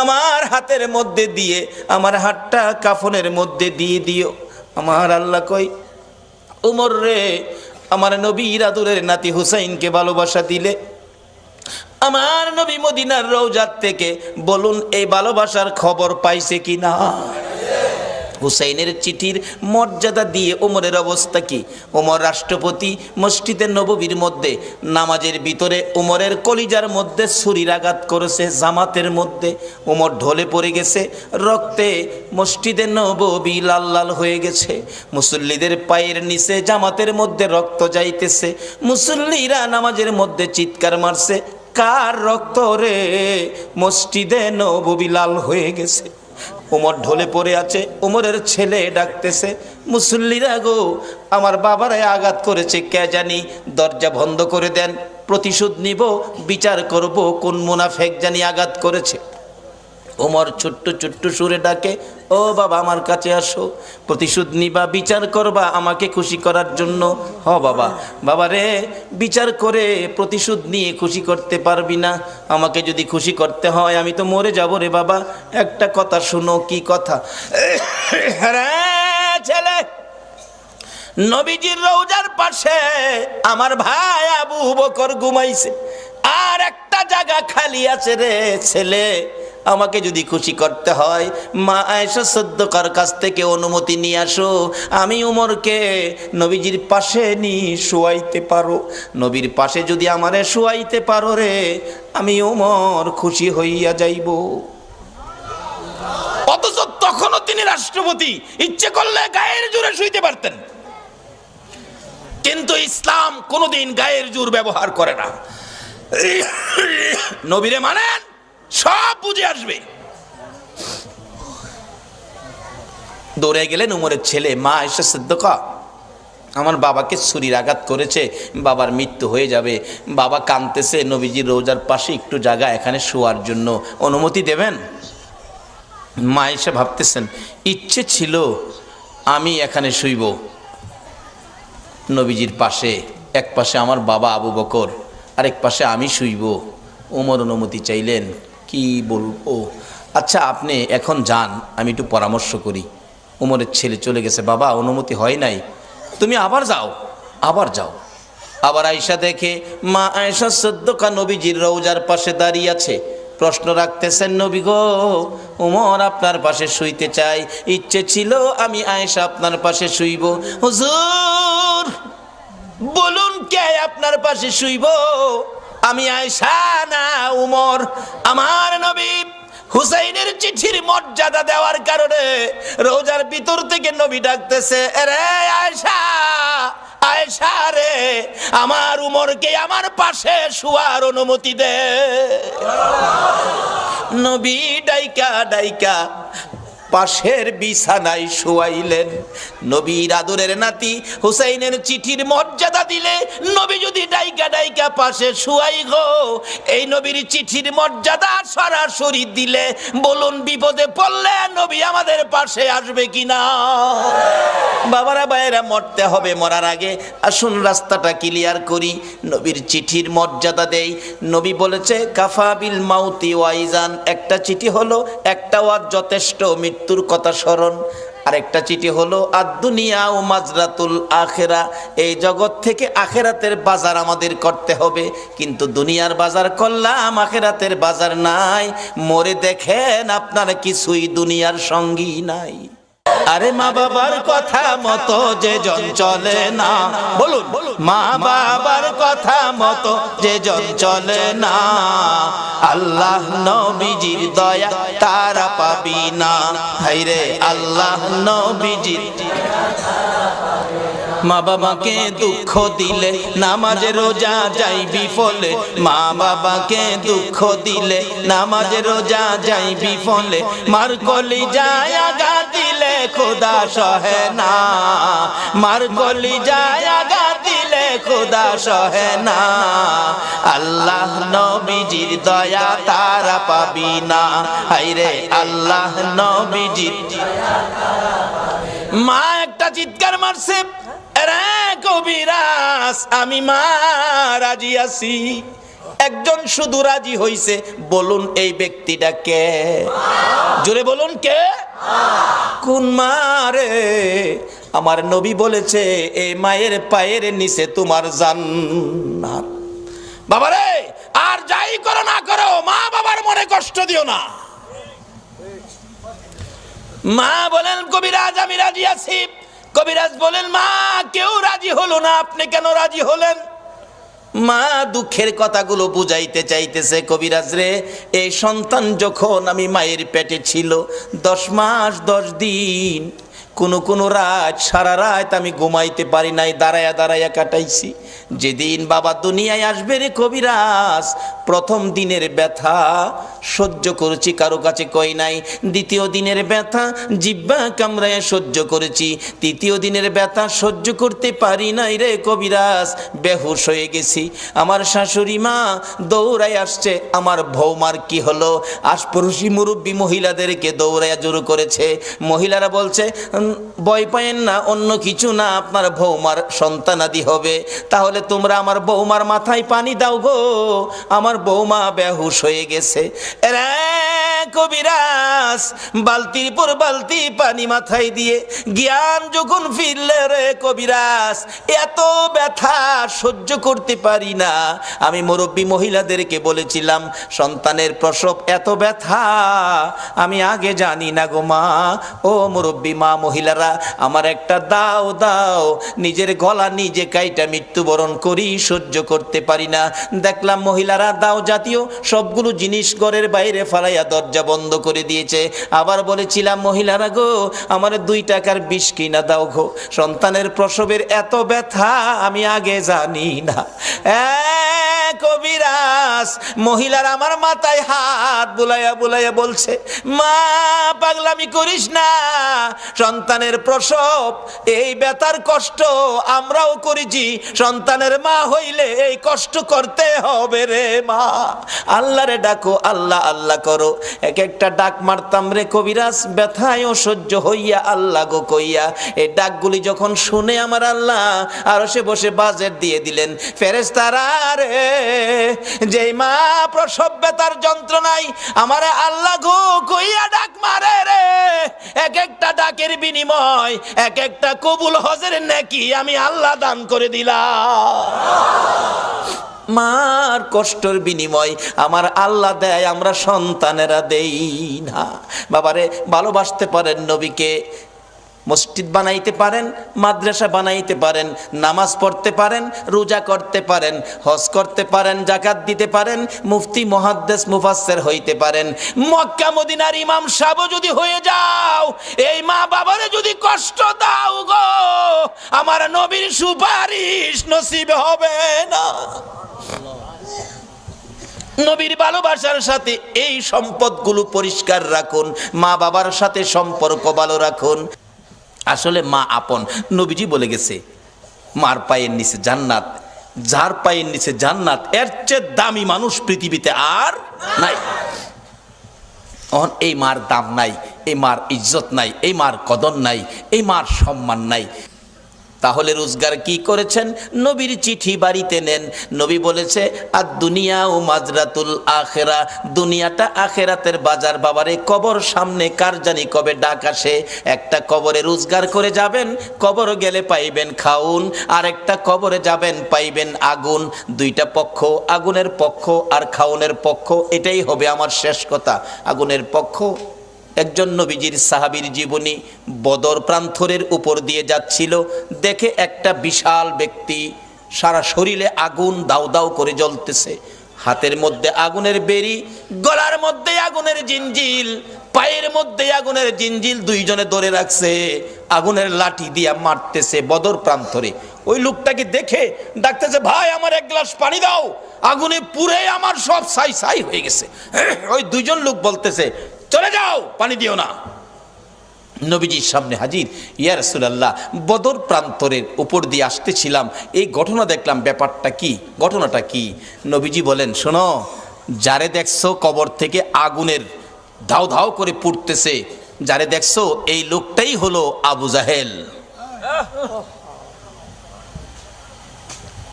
[SPEAKER 1] আমার হাতের মধ্যে দিয়ে আমার হাতটা কাফনের মধ্যে দিয়ে দিও। আমার আল্লাহ কই, ওমর রে, আমার নবীর আদরের নাতি হুসাইনকে ভালোবাসা দিলে, আমার নবী মদিনার রওজাত থেকে বলুন এই ভালোবাসার খবর পাইছে কিনা? হুসাইনের চিঠির মর্যাদা দিয়ে ওমরের অবস্থা কি? ওমর রাষ্ট্রপতি, মসজিদের নববীর মধ্যে নামাজের ভিতরে ওমরের কলিজার মধ্যে ছুরির আঘাত করেছে, জামাতের মধ্যে ওমর ঢলে পড়ে গেছে, রক্তে মসজিদের নববী লাল লাল হয়ে গেছে, মুসল্লিদের পায়ের নিচে জামাতের মধ্যে রক্ত যাইতেছে, মুসল্লিরা নামাজের মধ্যে চিৎকার মারছে, কার রক্ত রে? মসজিদে নববী লাল হয়ে গেছে। ওমর ঢলে পড়ে আছে, ওমরের ছেলে ডাকতেছে, মুসল্লিরা গো, আমার বাবারে আঘাত করেছে, কে জানি, দরজা বন্ধ করে দেন, প্রতিশোধ নিব, বিচার করব কোন মুনাফেক জানি আঘাত করেছে। ওমর ছোট্ট ছোট্ট সুরে ডাকে, ও বাবা আমার কাছে আসো, প্রতিশোধ নিবা, বিচার করবা আমাকে খুশি করার জন্য। হ বাবা, বাবা রে, বিচার করে প্রতিশোধ নিয়ে খুশি করতে পারবি না, আমাকে যদি খুশি করতে হয় আমি তো মরে যাব রে বাবা। একটা কথা শুনো। কি কথা? ছেলে, নবীজির রওজার পাশে আমার ভাই আবু বকর ঘুমাইছে, আর একটা জায়গা খালি আছে রে ছেলে, আমাকে যদি খুশি করতে হয় মা আয়েশা সিদ্দিকার কাছ থেকে অনুমতি নিয়ে আসো, আমি উমরকে নবীজির পাশে নিয়ে শুয়াইতে পারো। নবীর পাশে যদি আমারে শুয়াইতে পারো রে, আমি উমর খুশি হইয়া যাইব। অথচ তখনও তিনি রাষ্ট্রপতি, ইচ্ছে করলে গায়ের জোরে শুইতে পারতেন, কিন্তু ইসলাম কোনোদিন গায়ের জোর ব্যবহার করে না। নবীরে মানেন, সব বুঝে আসবে। দৌড়ে গেলেন উমরের ছেলে, মা আয়েশা সিদ্দিকা, আমার বাবাকে ছুরির আঘাত করেছে, বাবার মৃত্যু হয়ে যাবে, বাবা কাঁদতেছে, নবীজির রোজার পাশে একটু জায়গা এখানে শোয়ার জন্য অনুমতি দেবেন? মা আয়েশা ভাবতেছেন, ইচ্ছে ছিল আমি এখানে শুইব নবীজির পাশে, এক পাশে আমার বাবা আবু বকর, আরেক পাশে আমি শুইব। ওমর অনুমতি চাইলেন, কি বলবো, আচ্ছা আপনি এখন যান, আমি একটু পরামর্শ করি। ওমরের ছেলে চলে গেছে, বাবা অনুমতি হয় নাই, তুমি আবার যাও, আবার যাও। আবার আয়েশা দেখে মা আয়েশা সিদ্দিকা নবীজির রওজার পাশে দাঁড়িয়ে আছে, প্রশ্ন রাখতেছেন, নবী গো, ওমর আপনার পাশে শুইতে চাই, ইচ্ছে ছিল আমি আয়েশা আপনার পাশে শুইব। হুজুর বলুন কে আপনার পাশে শুইব? আমি আয়েশা না উমর? আমার নবী হুসাইনের চিঠির মর্যাদা দেওয়ার কারণে রোজার ভিতর থেকে নবী ডাকতেছে, আরে আয়েশা, আয়েশা রে, আমার উমরকে আমার পাশে শুয়ার অনুমতি দে। নবী ডাইকা ডাইকা পাশের বিছানায় শুয়াইলেন। নবীর আদরের নাতি হুসাইনের চিঠির মর্যাদা দিলে নবী যদি ডাইকা ডাইকা পাশে শুয়াই গো, এই নবীর চিঠির মর্যাদা সরাসরি দিলে বলুন বিপদে পড়লে নবী আমাদের পাশে আসবে কিনা? বাবারা ভাইয়েরা, মরতে হবে, মরার আগে আসুন রাস্তাটা ক্লিয়ার করি, নবীর চিঠির মর্যাদা দেই। নবী বলেছে কাফা বিল মাউতি ওয়াইজান, একটা চিঠি হলো একটা ওয়াজ যথেষ্ট, মৃত্যুর কথা স্মরণ। আরেকটা চিঠি হলো আদ-দুনিয়া ও মাজরাতুল আখিরা, এই জগৎ থেকে আখিরাতের বাজার আমাদের করতে হবে, কিন্তু দুনিয়ার বাজার করলাম, আখিরাতের বাজার নাই। মরে দেখেন আপনার কিছুই দুনিয়ার সঙ্গী নাই। আরে মা বাবার কথা মতো যে জন চলে না, বলুন, মা বাবার কথা মতো যে জন চলে না, আল্লাহ নবীজির দয়া তারা পাবি না। হায়রে আল্লাহ নবীজির। মা বাবাকে দুঃখ দিলে নামাজে রোজা যাইবি ফলে, মা বাবাকে দুঃখ দিলে নামাজে রোজা যাইবি ফলে, মার কলি যায় আগা দিলে খোদা সহে না, মার কলি যায় আগা দিলে খোদা সহে না, আল্লাহ নবীজির দয়া তারা পাবি না। হায়রে আল্লাহ নবীজির। মা একটা চিৎকার মারছে, রে কবিরাজ আমি মা রাজি আছি। একজন শুধু রাজি হইছে, বলুন এই ব্যক্তিটা কে? জোরে বলুন কে? কোন মা রে? আমার নবী বলেছে এই মায়ের পায়ের নিচে তোমার জান্নাত। বাবারে, আর যাই করো না করো, মা বাবার মনে কষ্ট দিও না। মা বলেন কবিরাজ আমি রাজি আছি। কবিরাজ বলেন মা কেউ রাজি হলো না, আপনি কেন রাজি হলেন? মা দুঃখের কথাগুলো বুঝাইতে চাইতেছে, কবিরাজ রে, এই সন্তান যখন আমি মায়ের পেটে ছিল 10 মাস 10 দিন, কোন রাত সারা রাত আমি ঘুমাইতে পারি নাই, দাঁড়ায়া দাঁড়ায়া কাটাইছি। যেদিন বাবা দুনিয়ায় আসবে রে কবিরাজ, প্রথম দিনের ব্যথা সহ্য করেছি, কারো কাছে কই নাই। দ্বিতীয় দিনের ব্যথা জিহ্বা কামড়ায় সহ্য করেছি, তৃতীয় দিনের ব্যথা সহ্য করতে পারি নাই রে কবিরাজ, বেহুশ হয়ে গেছি। আমার শাশুড়ি মা দৌড়ায় আসছে, আমার বৌমার কি হলো? আশপাশি মুরব্বী মহিলাদেরকে দৌড়াইয়া জোর করেছে। মহিলারা বলছে ভয় পায়েন না, অন্য কিছু না, আপনার বৌমার সন্তানাদি হবে। তাহলে তোমরা আমার বৌমার মাথায় পানি দাও গো, আমার বৌমা বেহুশ হয়ে গেছে। রে কবিরাজ বালতির পর বালতি পানি মাথায় দিয়ে জ্ঞান যখন ফিরলে রে কবিরাজ, এত ব্যথা সহ্য করতে পারি না। আমি মুরব্বী মহিলাদেরকে বলেছিলাম সন্তানের প্রসব এত ব্যথা আমি আগে জানি না গো মা। ও মুরব্বী মা মহিলারা, আমার একটা দাও দাও, নিজের গলা নিজে কাইটা মৃত্যুবরণ করি, সহ্য করতে পারি না। দেখলাম মহিলারা দাও জাতীয় সবগুলো জিনিস ঘরের বাইরে ফালাইয়া দরজা বন্ধ করে দিয়েছে। আবার বলেছিলাম মহিলারা গো, আমার 2 টাকার বিষ কিনা দাও গো, সন্তানের প্রসবের এত ব্যথা আমি আগে জানি না। কবিরাজ মহিলার আমার মাথায় হাত বুলাইয়া বুলাইয়া বলছে মা পাগলামি করিস না, সন্তানের প্রসব এই ব্যথার কষ্ট আমরাও করেছি, সন্তানের মা হইলে এই কষ্ট করতে হবে রে মা। আল্লাহরে ডাকো, আল্লাহ আল্লাহ করো। এক একটা ডাক মারতাম রে কবিরাজ, ব্যথায়ও সহ্য হইয়া আল্লাহ গো কইয়া। এই ডাকগুলি যখন শুনে আমার আল্লাহ আরশে বসে বাজেট দিয়ে দিলেন। ফেরেশতারা রে, যেই মা প্রসব ব্যথার যন্ত্রণায় আমারে আল্লাহ গো কইয়া ডাক মারে রে, এক একটা ডাকের বিনিময় এক একটা কবুল হজের নেকি আমি আল্লাহ দান করে দিলাম। মার কষ্টের বিনিময় আমার আল্লাহ দেয়, আমরা সন্তানেরা দেই না। বাবারে ভালোবাসতে পারেন নবীকে, মসজিদ বানাইতে পারেন, মাদ্রাসা বানাইতে পারেন, নামাজ পড়তে পারেন, রোজা করতে পারেন, হজ করতে পারেন, জাকাত দিতে পারেন, মুফতি মুহাদ্দিস মুফাসসির হইতে পারেন, মক্কা মদিনার ইমাম সাহেব যদি হয়ে যাও, এই মা বাবারে যদি কষ্ট দাও গো, আমার নবীর সুপারিশ নসিব হবে না। নবীর ভালোবাসার সাথে এই সম্পদগুলো পরিষ্কার রাখুন, মা বাবার সাথে সম্পর্ক ভালো রাখুন। আসলে মা আপন, নবীজি বলে গেছে মার পায়ের নিচে জান্নাত, যার পায়ের নিচে জান্নাত এর চেয়ে দামি মানুষ পৃথিবীতে আর নাই। এই মার দাম নাই, এই মার ইজ্জত নাই, এই মার কদর নাই, এই মার সম্মান নাই। তাহলে রোজগার কি করেছেন? নবীর চিঠি বাড়িতে নেন। নবী বলেছে আর দুনিয়া ও মাজরাতুল আখেরা, দুনিয়াটা আখেরাতের বাজার। বাবারে কবর সামনে, কার জানি কবে ডাক আসে। একটা কবরে রোজগার করে যাবেন, কবর গেলে পাইবেন খাউন, আর একটা কবরে যাবেন পাইবেন আগুন। 2টা পক্ষ, আগুনের পক্ষ আর খাউনের পক্ষ। এটাই হবে আমার শেষ কথা, আগুনের পক্ষ। একজন নবীজির সাহাবীর জীবনী, বদর প্রান্তরের উপর দিয়ে যাচ্ছিল, দেখে একটা বিশাল ব্যক্তি, সারা শরীরে আগুন দাউ দাউ করে জ্বলতেছে, হাতের মধ্যে আগুনের বেরি, গলার মধ্যে আগুনের জিঞ্জিল, পায়ের মধ্যে আগুনের জিঞ্জিল, 2 জনে ধরে রাখছে, আগুনের লাঠি দিয়া মারতেছে বদর প্রান্তরে। ওই লোকটাকে দেখে ডাকতেছে ভাই আমার 1 গ্লাস পানি দাও, আগুনে পুড়ে আমার সব ছাই ছাই হয়ে গেছে। ওই 2 জন লোক বলতেছে চলে যাও, পানি দিও না। নবীজির সামনে হাজির, ইয়া রাসূলুল্লাহ বদর প্রান্তরের উপর দিয়ে আসতেছিলাম, এই ঘটনা দেখলাম, ব্যাপারটা কি, ঘটনাটা কি? নবীজি বলেন শোনো, যারে দেখছো কবর থেকে আগুনের ধাও ধাও করে পুড়তেছে, যারে দেখছো এই লোকটাই হলো আবু জাহেল।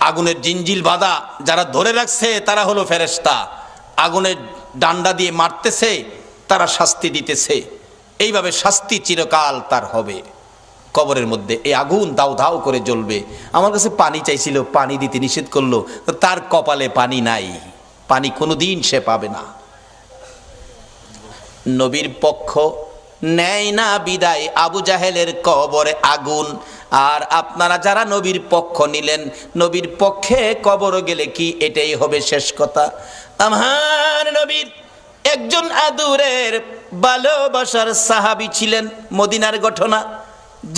[SPEAKER 1] আগুনের জিঞ্জিল বাঁধা যারা ধরে রাখছে তারা হলো ফেরেশতা, আগুনের ডান্ডা দিয়ে মারতেছে, তারা শাস্তি দিতেছে। এইভাবে শাস্তি চিরকাল তার হবে কবরের মধ্যে। এই আগুন দাউ দাউ করে জ্বলবে। আমার কাছে পানি চাইছিল, পানি দিতে নিষেধ করলো, তার কপালে পানি নাই, পানি কোনোদিন সে পাবে না। নবীর পক্ষ নেয় না বিদায়, আবু জাহেলের কবরে আগুন। আর আপনারা যারা নবীর পক্ষ নিলেন, নবীর পক্ষে কবর গেলে কি এটাই হবে শেষ কথা? আমার নবীর একজন আদুরের ভালোবাসার সাহাবী ছিলেন, মদিনার ঘটনা।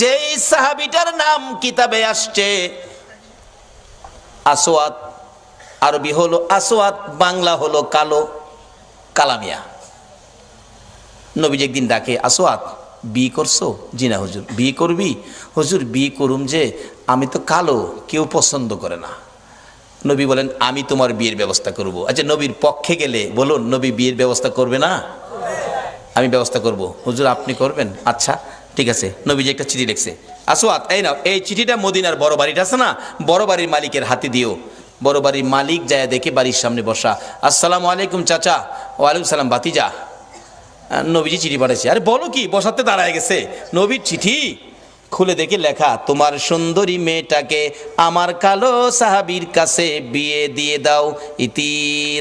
[SPEAKER 1] যেই সাহাবীটার নাম কিতাবে আসছে আসওয়াদ, আরবি হলো আসওয়াদ, বাংলা হলো কালো। কালামিয়া। নবীজি একদিন ডাকে, আসওয়াদ বিয়ে করছো? জি না হুজুর। বিয়ে করবি? হুজুর বিয়ে করুম যে আমি তো কালো, কেউ পছন্দ করে না। নবী বলেন আমি তোমার বিয়ের ব্যবস্থা করব। আচ্ছা নবীর পক্ষে গেলে বলুন, নবী বিয়ের ব্যবস্থা করবে না? আমি ব্যবস্থা করব। হুজুর আপনি করবেন? আচ্ছা ঠিক আছে। নবীজি একটা চিঠি লিখছে, আসওয়াদ এই নাও, এই চিঠিটা মদিনার বড় বাড়িটা আছে না, বড় বাড়ির মালিকের হাতে দিও। বড় বাড়ির মালিক যায় দেখে বাড়ির সামনে বসা, আসসালামু আলাইকুম চাচা। ওয়ালাইকুম সালাম ভাতিজা। নবীজি চিঠি পাঠাইছে। আরে বলো কি, বসাতে দাঁড়ায় গেছে। নবীর চিঠি খুলে দেখে লেখা, তোমার সুন্দরী মেয়েটাকে আমার কালো সাহাবীর কাছে বিয়ে দিয়ে দাও, ইতি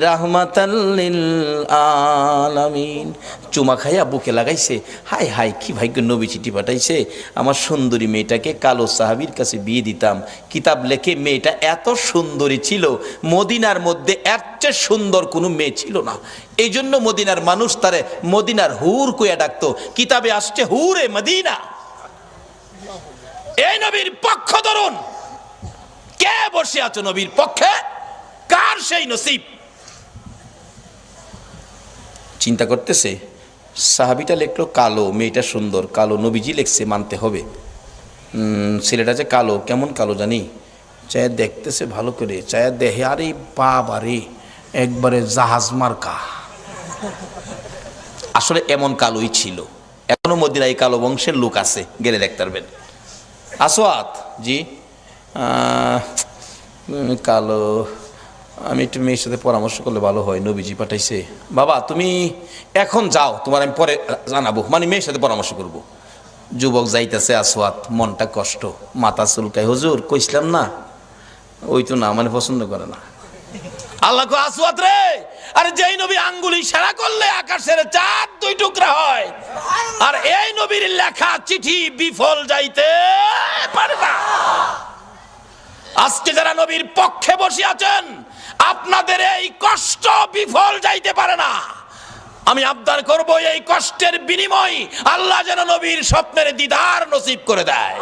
[SPEAKER 1] রাহমাতাল লিল আলামিন। চুমা খাইয়া বুকে লাগাইছে, হাই হাই কি ভাগ্য, নবী চিঠি পাঠাইছে, আমার সুন্দরী মেয়েটাকে কালো সাহাবীর কাছে বিয়ে দিতাম। কিতাব লেখে মেয়েটা এত সুন্দরী ছিল, মদিনার মধ্যে এর চেয়ে সুন্দর কোনো মেয়ে ছিল না। এই জন্য মদিনার মানুষ তারে মদিনার হুর কইয়া ডাকতো। কিতাবে আসছে হুরে মদিনা। এই নবীর পক্ষ ধরুন, কে বসে আছো নবীর পক্ষে? কার সেই নসিব? চিন্তা করতেছে, সাহাবীটা লিখলো কালো, মেয়েটা সুন্দর, কালো। নবীজি লিখছে মানতে হবে। ছেলেটা যে কালো, কেমন কালো জানি, চায়া দেখতেছে ভালো করে, চায়া দেখে, আরে বাবা রে, একবারে জাহাজ মার্কা। আসলে এমন কালোই ছিল। এখনো মদিনায় কালো বংশের লোক আছে, গেলে দেখতে পারবেন। আসওয়াদ জি, কালো, আমি একটু মেয়ের সাথে পরামর্শ করলে ভালো হয়, নবীজি পাঠাইছে। বাবা তুমি এখন যাও, তোমার আমি পরে জানাবো, মানে মেয়ের সাথে পরামর্শ করব। যুবক যাইতেছে, আসওয়াদ মনটা কষ্ট, মাথা চুলকায়, হুজুর কইছিলাম না, ওই তো না, মানে পছন্দ করে না। আল্লাহ কো, আসওয়াদ রে, আরে যেই নবী আঙ্গুল ইশারা করলে আকাশের চাঁদ দুই টুকরা হয়, আর এই নবীর লেখা চিঠি বিফল যাইতে পারে না। আজকে যারা নবীর পক্ষে বসে আছেন, আপনাদের এই কষ্ট বিফল যাইতে পারে না। আমি আবদার করব, এই কষ্টের বিনিময় আল্লাহ যেন নবীর স্বপ্নের দিদার নসিব করে দেয়।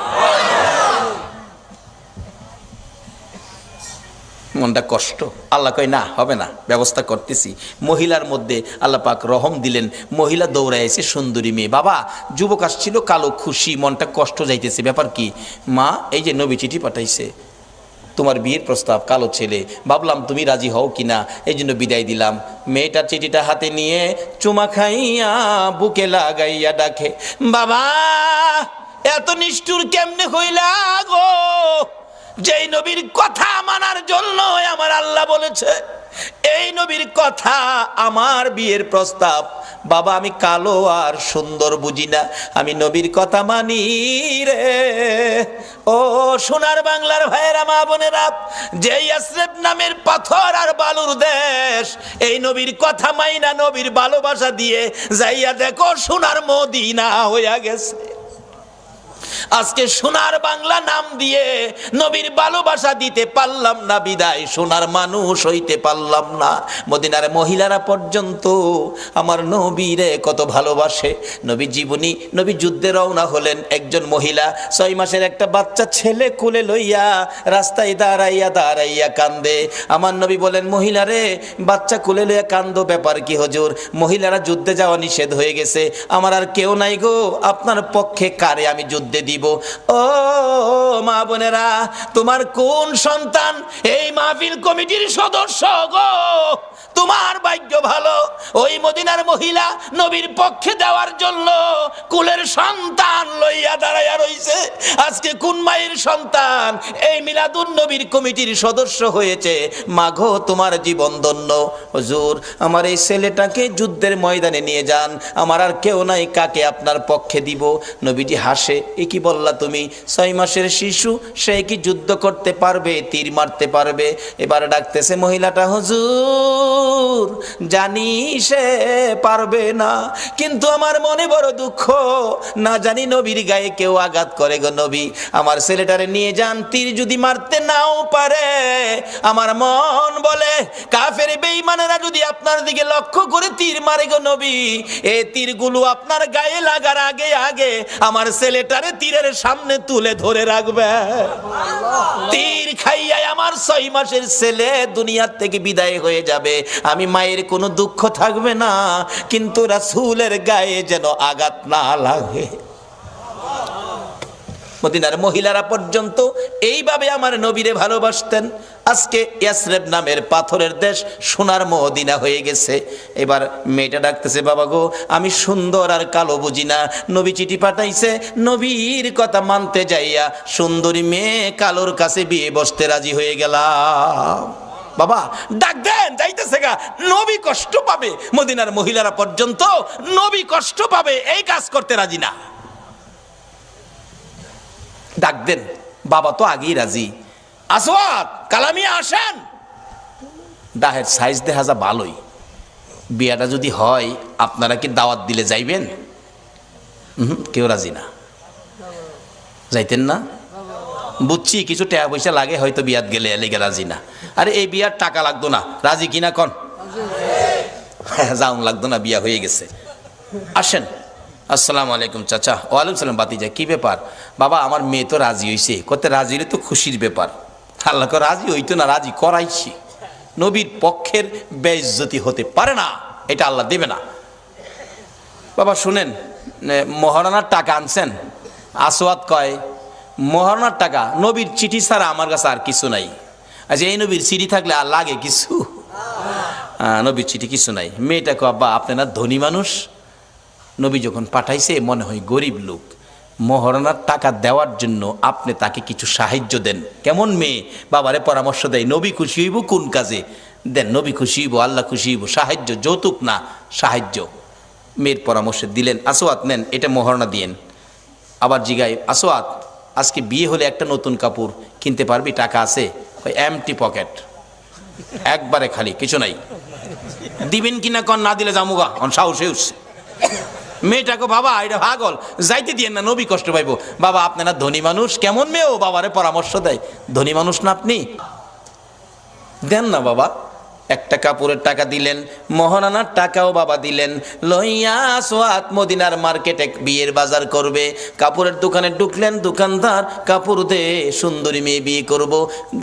[SPEAKER 1] মনটা কষ্ট। আল্লাহ কয় না, হবে না, ব্যবস্থা করতেছি। মহিলার মধ্যে আল্লাহ পাক রহম দিলেন, মহিলা দৌড়ায় এসে সুন্দরী মেয়ে। বাবা যুবক আসছিল কালো, খুশি, মনটা কষ্ট যাইতেছে, ব্যাপার কি? মা এই যে নবী চিঠি পাঠাইছে, তোমার বিয়ের প্রস্তাব, কালো ছেলে, ভাবলাম তুমি রাজি হও কিনা, এই জন্য বিদায় দিলাম। মেয়েটার চিঠিটা হাতে নিয়ে চুমা খাইয়া বুকে লাগাইয়া ডাকে, বাবা এত নিষ্ঠুর কেমনে হইলা গো? যেই নবীর কথা মানার জন্য আমার আল্লাহ বলেছে, এই নবীর কথা আমার বিয়ের প্রস্তাব। বাবা আমি কালো আর সুন্দর বুঝি না, আমি নবীর কথা মানি রে। ও সোনার বাংলার ভাইয়েরা, মা বোনেরা, যে ইয়াসরিব নামের পাথর আর বালুর দেশ, এই নবীর কথা মাইনা নবীর ভালোবাসা দিয়ে যাইয়া দেখো সোনার মদিনা হইয়া গেছে। আজকে সোনার বাংলা নাম দিয়ে নবীর ভালোবাসা দিতে পারলাম না, বিদায় সোনার মানুষ হইতে পারলাম না। মদিনার মহিলারা পর্যন্ত আমার নবীরে কত ভালোবাসে। নবী জীবনী, নবী যুদ্ধে রওনা হলেন, একজন মহিলা 6 মাসের একটা বাচ্চা ছেলে কোলে লইয়া রাস্তায় দাঁড়াইয়া দাঁড়াইয়া কান্দে। আমার নবী বলেন, মহিলা রে, বাচ্চা কোলে লইয়া কান্দো, ব্যাপার কি হুজুর? মহিলারা যুদ্ধে যাওয়া নিষেধ হয়ে গেছে, আমার আর কেউ নাই গো, আপনার পক্ষে কারে আমি যুদ্ধে দিব? ও মা বোনেরা, তোমার কোন সন্তান এই মাহফিল কমিটির সদস্য গো? তোমার ভাগ্য ভালো, ওই মদিনার মহিলা নবীর পক্ষে দেওয়ার জন্য কুলের সন্তান লইয়া দাঁড়াইয়া রইছে। আজকে কোন মায়ের সন্তান এই মিলাদুন নবীর কমিটির সদস্য হয়েছে? মাগো তোমার জীবন ধন্য। হুজুর আমার এই ছেলেটাকে যুদ্ধের ময়দানে নিয়ে যান, আমার আর কেউ নাই, কাকে আপনার পক্ষে দিব? নবীজি হাসে, এ কি বললা তুমি? 6 মাসের শিশু, সে কি যুদ্ধ করতে পারবে, তীর মারতে পারবে? এবার ডাকতেছে মহিলাটা, হুজুর জানি সে পারবে না, কিন্তু আমার মনে বড় দুঃখ, না জানি নবীর গায়ে কেউ আঘাত করে গো নবী, আমার ছেলেটারে নিয়ে যান, তীর যদি মারতে নাও পারে, আমার মন বলে কাফের বেঈমানেরা যদি আপনার দিকে লক্ষ্য করে তীর মারে গো নবী, এই তীরগুলো আপনার গায়ে লাগার আগে আগে আমার ছেলেটারে তীরের সামনে তুলে ধরে রাখবে। তীর খাইয়াই আমার 6 মাসের ছেলে দুনিয়ার থেকে বিদায় হয়ে যাবে, আমি মায়ের কোনো দুঃখ থাকবে লাগবে না, কিন্তু রাসূলের গায়ে যেন আঘাত না লাগে। মদিনার মহিলারা পর্যন্ত এইভাবে আমার নবীরে ভালোবাসতেন। আজকে ইয়াসরিব নামের পাথরের দেশ সোনার মদিনা হয়ে গেছে। এবার মেয়েটা ডাকতেছে, বাবা গো, আমি সুন্দর আর কালো বুঝি না। নবী চিঠি পাঠাইছে, নবীর কথা মানতে যাইয়া সুন্দরী মেয়ে কালোর কাছে বিয়ে বসতে রাজি হয়ে গেলাম। বাবা ডাক দেন, যাইতেছে গা, নবী কষ্ট পাবে। মদিনার মহিলারা পর্যন্ত নবী কষ্ট পাবে এই কাজ করতে রাজি না। ডাক দেন, বাবা তো আগেই রাজি। আসওয়াদ, কালামিয়া আসেন। দাহের সাইজ দেখা যা ভালোই, বিয়াটা যদি হয় আপনারা কি দাওয়াত দিলে যাইবেন? কেউ রাজি না। যাইতেন না? বুঝছি কিছু টাকা পয়সা লাগে হয়তো বিয়াত গেলে, এলিগে রাজি না। আরে এই বিয়ার টাকা লাগতো না, রাজি কিনা কন? যাওন লাগতো না, বিয়া হয়ে গেছে। আসেন। আসসালামু আলাইকুম চাচা। ওয়ালাইকুম সালাম। বাতিজা, কি ব্যাপার? বাবা আমার মেয়ে তো রাজি হয়েছে। করতে রাজি হলে তো খুশির ব্যাপার। আল্লাহকে রাজি হইতো না, রাজি করাইছি। নবীর পক্ষের বেইজ্জতি হতে পারে না, এটা আল্লাহ দেবে না। বাবা শুনেন, মহারণার টাকা আনছেন? আসওয়াদ কয়, মহারণার টাকা? নবীর চিঠি ছাড়া আমার কাছে আর কিছু নাই। আচ্ছা, এই নবীর চিঠি থাকলে আর লাগে কিছু? নবীর চিঠি কিছু নাই। মেয়েটা কয়, আব্বা আপনি না ধনী মানুষ, নবী যখন পাঠাইছে মনে হয় গরিব লোক, মহারণার টাকা দেওয়ার জন্য আপনি তাকে কিছু সাহায্য দেন। কেমন মেয়ে, বাবারে পরামর্শ দেয়, নবী খুশি হইব কোন কাজে দেন, নবী খুশি হইব, আল্লাহ খুশি হইব। সাহায্য, যৌতুক না, সাহায্য। মেয়ের পরামর্শ দিলেন, আসওয়াদ নেন, এটা মহারণা দিয়েন। আবার জিগাই, আসওয়াদ আজকে বিয়ে হলে একটা নতুন কাপড় কিনতে পারবি, টাকা আছে? ওই এমটি পকেট, একবারে খালি, কিছু নাই। দিবেন কিনা কন? না দিলে জামুগা, অন সাহসে উঠছে। মেয়েটাকে, বাবা এটা পাগল, যাইতে দিয়েন না, নবী কষ্ট পাইব। বাবা আপনি না ধনী মানুষ, কেমন মেয়েও বাবারে পরামর্শ দেয়, ধনী মানুষ না আপনি, দেন না বাবা। একটা কাপড়ের টাকা দিলেন, মহারণার টাকাও বাবা দিলেন। লইয়া আসওয়াদ মদিনার মার্কেটে বিয়ের বাজার করবে। কাপড়ের দোকানে ঢুকলেন, দোকানদার, কাপড় দে, সুন্দরী মেয়ে বিয়ে করব,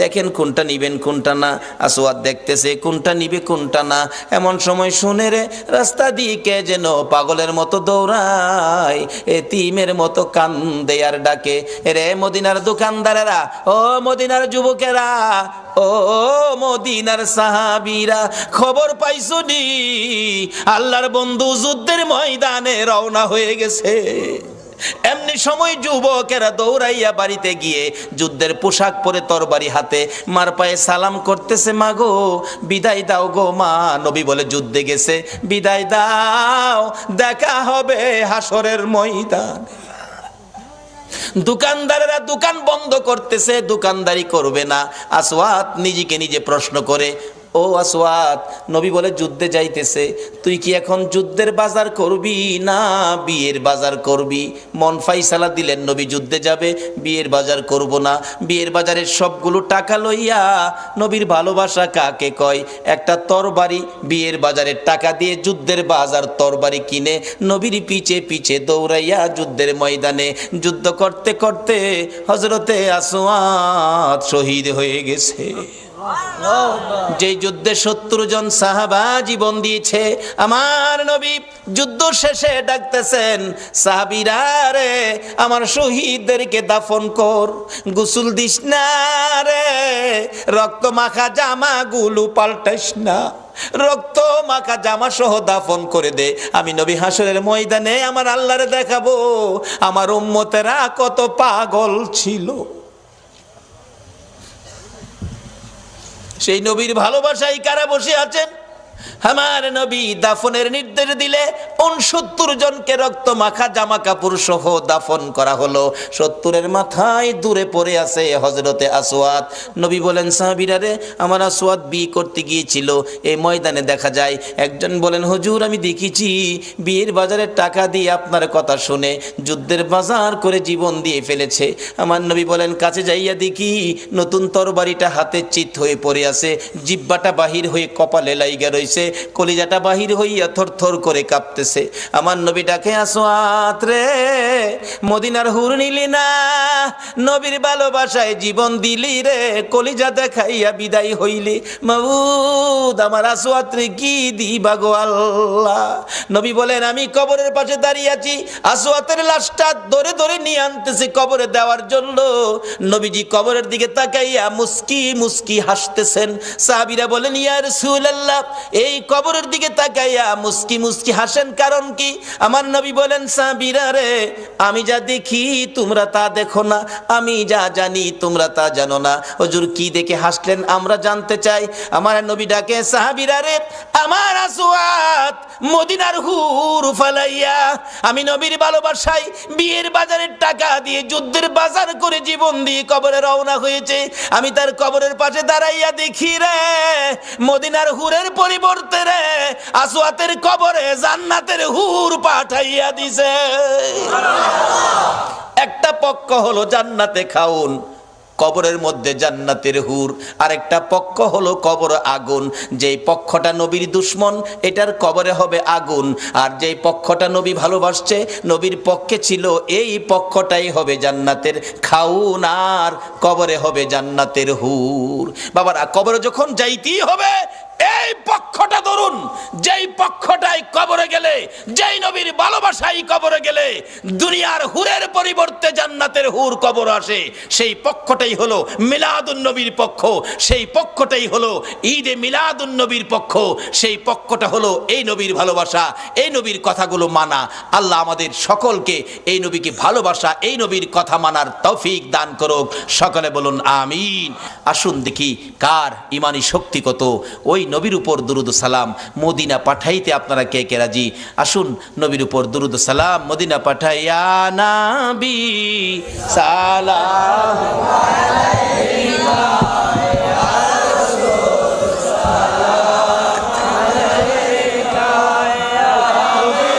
[SPEAKER 1] দেখেন কোনটা নিবেন কোনটা না। আসওয়াদ দেখতেছে কোনটা নিবে কোনটা না। এমন সময় শুনে রে, রাস্তা দিয়ে কে যেন পাগলের মতো দৌড়ায়, এতিমের মতো কান্দে আর ডাকে, রে মদিনার দোকানদারেরা, ও মদিনার যুবকেরা, ও মদিনার সাহাবীরা, খবর পাইছো নি? আল্লাহর বন্ধু যুদ্ধের ময়দানে রওনা হয়ে গেছে। এমনি সময় যুবকেরা দৌড়াইয়া বাড়িতে গিয়ে যুদ্ধের পোশাক পরে তরবারি হাতে মার পায়ে সালাম করতেছে, মা গো বিদায় দাও গো মা। নবী বলে, যুদ্ধে গেছে, বিদায় দাও, দেখা হবে হাসরের ময়দানে। দোকানদারেরা দোকান বন্ধ করতেছে, দোকানদারি করবে না। আসওয়াদ নিজেকে নিজে প্রশ্ন করে, ও আসওয়াদ, নবী বলে যুদ্ধে যাইতেছে, তুই কি এখন যুদ্ধের বাজার করবি না বিয়ের বাজার করবি? মন ফাইসালা দিলেন, নবী যুদ্ধে যাবে, বিয়ের বাজার করব না। বিয়ের বাজারের সবগুলো টাকা লইয়া, নবীর ভালোবাসা কাকে কয়, একটা তরবারি বিয়ের বাজারের টাকা দিয়ে যুদ্ধের বাজার তরবারি কিনে নবীর পিছে পিছে দৌড়াইয়া যুদ্ধের ময়দানে যুদ্ধ করতে করতে হযরতে আসওয়াদ শহীদ হয়ে গেছে। যে যুদ্ধে 70 জন সাহাবা জীবন দিয়েছে, আমার নবী যুদ্ধ শেষে ডাকতেছেন, সাহাবীরা রে, আমার শহীদদেরকে দাফন কর, গোসল দিস না রে, রক্ত মাখা জামাগুলো পাল্টাইস না, রক্ত মাখা জামা সহ দাফন করে দে। আমি নবী হাসরের ময়দানে আমার আল্লাহরে দেখাবো আমার উম্মতেরা কত পাগল ছিল। সেই নবীর ভালোবাসায় কারা বসে আছেন? আমার নবী দাফনের নির্দেশ দিলে 69 জনকে রক্ত মাখা জামা কাপড় সহ দাফন করা হলো। 70-এর মাথায় দূরে পড়ে আছে হযরতে আসওয়াদ। নবী বলেন, সাহাবীরা রে, আমার আসওয়াদ বিয়ে করতে গিয়েছিল, এই ময়দানে দেখা যায়। একজন বলেন, হুজুর আমি দেখেছি, বিয়ের বাজারের টাকা দিয়ে আপনার কথা শুনে যুদ্ধের বাজার করে জীবন দিয়ে ফেলেছে। আমার নবী বলেন, কাছে যাইয়া দেখি নতুন তরবারিটা হাতে চিত হয়ে পড়ে আছে, জিহ্বাটা বাহির হয়ে কপালে লাইগা রয়েছে। রইছে, কলিজাটা বাহির হইয়া থরথর করে কাঁপতেছে। আমার নবী ডাকে, আসওয়াত রে, মদিনার হুর নিলি না, নবীর ভালোবাসায় জীবন দিলি রে, কলিজা দেখাইয়া বিদায় হইলি, মাবুদ আমার আসওয়াত রে কি দিবা গো আল্লাহ। নবী বলেন, আমি কবরের পাশে দাঁড়িয়ে আছি, আসওয়াতের লাশটা ধরে ধরে নিয়ে আনতেছি কবরে দেওয়ার জন্য। নবীজি কবরের দিকে তাকাইয়া মুস্কি মুস্কি হাসতেছেন। সাহাবীরা বলেন, ইয়া রাসূলুল্লাহ, এই কবরের দিকে তাকাইয়া মুস্কি মুস্কি হাসেন কারণ কি? আমার নবী বলেন, সাহাবীরা রে, আমি যা দেখি তোমরা তা দেখো না, আমি যা জানি তোমরা তা জানো না। হুজুর কি দেখে হাসলেন আমরা জানতে চাই। আমার নবী ডাকে, সাহাবীরা রে, আমার আসওয়াত মদিনার হুর ফালাইয়া আমি নবীর ভালোবাসায় বিয়ের বাজারের টাকা দিয়ে যুদ্ধের বাজার করে জীবন দিয়ে কবরে রওনা হয়েছে। আমি তার কবরের পাশে দাঁড়াইয়া দেখি রে, মদিনার হুরের পরিবর্তে রে আসওয়াতের কবরে জান্নাতের হুর পাঠাইয়া দিছে। একটা পক্ষ হলো জান্নাতে খাউন, কবরের মধ্যে জান্নাতের হুর, আরেকটা পক্ষ হলো কবর আগুন। যেই পক্ষটা নবীর দুশ্মন, এটার কবরে হবে আগুন, আর যেই পক্ষটা নবী ভালোবাসছে, নবীর পক্ষে ছিল, এই পক্ষটাই হবে জান্নাতের খাউন, আর কবরে হবে জান্নাতের হুর। বাবারা, কবরে যখন যাইতেই হবে, এই পক্ষটা ধরুন, যেই পক্ষটাই কবরে গেলে, যেই নবীর ভালোবাসাই কবরে গেলে দুনিয়ার হুরের পরিবর্তে জান্নাতের হুর কবর আসে, সেই পক্ষটাই হলো মিলাদুন নবীর পক্ষ, সেই পক্ষটাই হলো ঈদে মিলাদুন নবীর পক্ষ, সেই পক্ষটা হলো এই নবীর ভালোবাসা, এই নবীর কথাগুলো মানা। আল্লাহ আমাদের সকলকে এই নবীকে ভালোবাসা, এই নবীর কথা মানার তৌফিক দান করুক। সকলে বলুন আমিন। আসুন দেখি কার ইমানি শক্তি কত। ওই নবীর উপর দুরুদ সালাম মদিনা পাঠাইতে আপনারা কে কে রাজি? আসুন নবীর উপর দুরুদ সালাম মদিনা পাঠাইয়া, নবী সালাম আলাইকা ইয়া রাসূল, সালাম আলাইকা ইয়া নবী,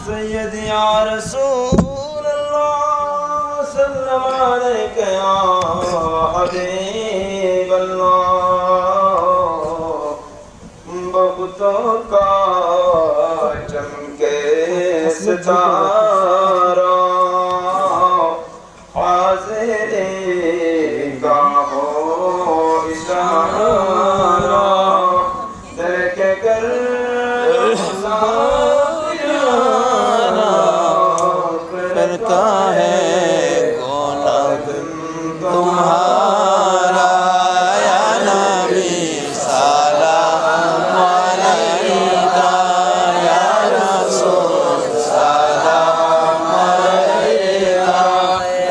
[SPEAKER 2] سيدي يا رسول الله، سلم عليك يا حبيب الله، بختوں کا چمکے ستارہ، حاضر کا ہو اشارہ، دیکھ کر
[SPEAKER 1] करता है गुनाह तुम्हारा, या नबी सलाम अलैका या रसूल, सलाम अलैका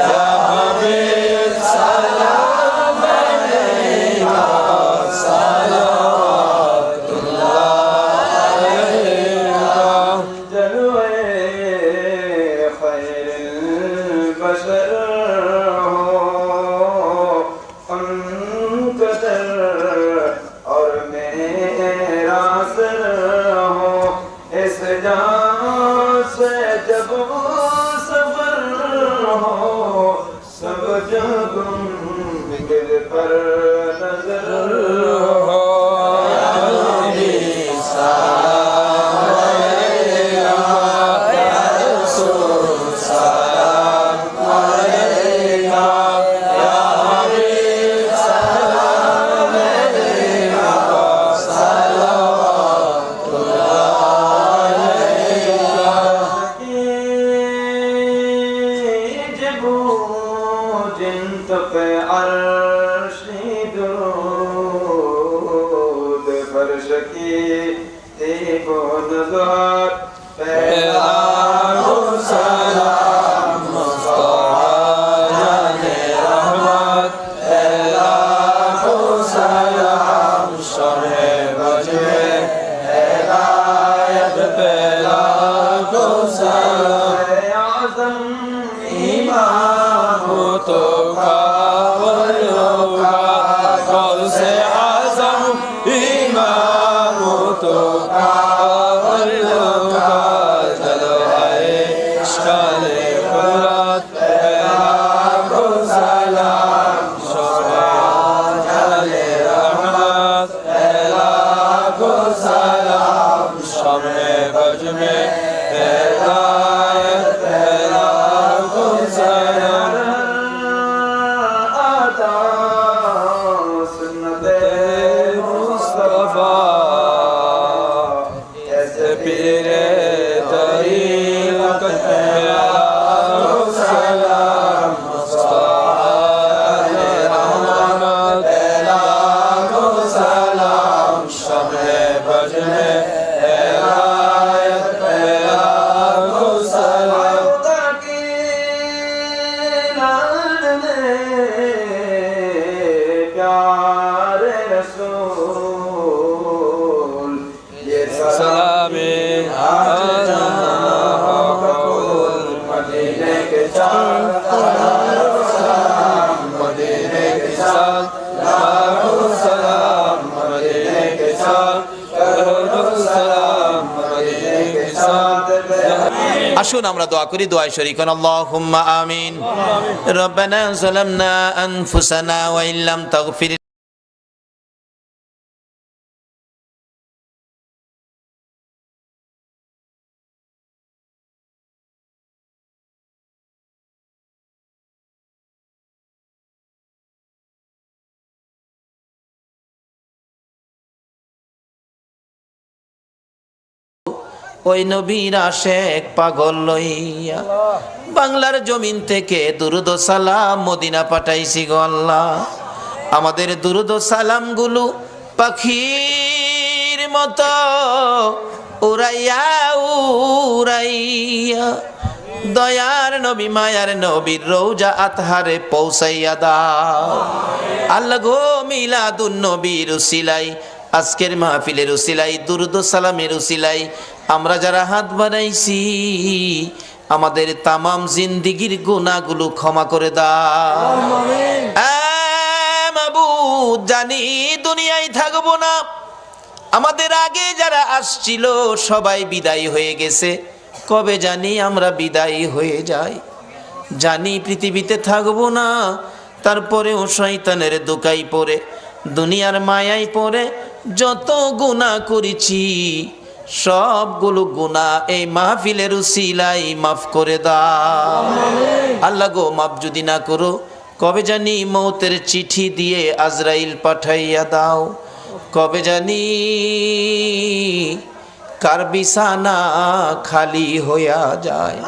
[SPEAKER 1] या हबीब, सलाम अलैका, सलावतुल्लाह अलैका।
[SPEAKER 2] जलवे खैर बशर हो उनकदर और मेरा सर हो, इस जान से जब सफर हो, सब जग दिल पर नजर हो। जिन पे अर्शी दुरूद फर्श की देखो नज़र पैदा हो सलाम मुस्तफा जाने रहमत, पैदा हो सलाम शरह बजे हिदायत, पैदा हो सलाम आज़म इमाम तो कावलों कौल से आज़म इमाम तो कावलों का, चलो आए शाले
[SPEAKER 1] আসুন আমরা দোয়া করি, দোয়ায় শরীক হন। আল্লাহুম্মা আমিন। রব্বানা যালামনা আনফুসানা ওয়া ইল্লাম তাগফির ওই নবীর আশেক পাগল লইয়া বাংলার জমিন থেকে দুরুদ ও সালাম মদিনা পাঠাইছি গো আল্লাহ। আমাদের দুরুদ ও সালাম গুলো পাখির মতো উড়াইয়া উড়াইয়া দয়ার নবী মায়ার নবীর রওজা আতহারে পৌঁছাইয়া দাও আল্লাহ গো। মিলাদুন নবীর উসিলাই, আজকের মাহফিলের উসিলাই, দুরুদ ও সালামের উসিলাই আমরা যারা হাত বাড়াইছি আমাদের তামাম জিন্দিগির গুনাহগুলো ক্ষমা করে দাও। মাবুদ, জানি দুনিয়ায় থাকবো না, আমাদের আগে যারা আসছিল সবাই বিদায় হয়ে গেছে, কবে জানি আমরা বিদায় হয়ে যাই। জানি পৃথিবীতে থাকবো না, তারপরেও শয়তানের দোকাই পড়ে দুনিয়ার মায়ায় পড়ে যত গুনাহ করেছি সবগুলো গুনাহ এই মাহফিলের উসিলাই মাফ করে দাও আল্লাহ গো। মাফ যদি না করো কবে জানি মৌতের চিঠি দিয়ে আজরাইল পাঠাইয়া দাও, কবে জানি কার বিছানা খালি হইয়া যায়,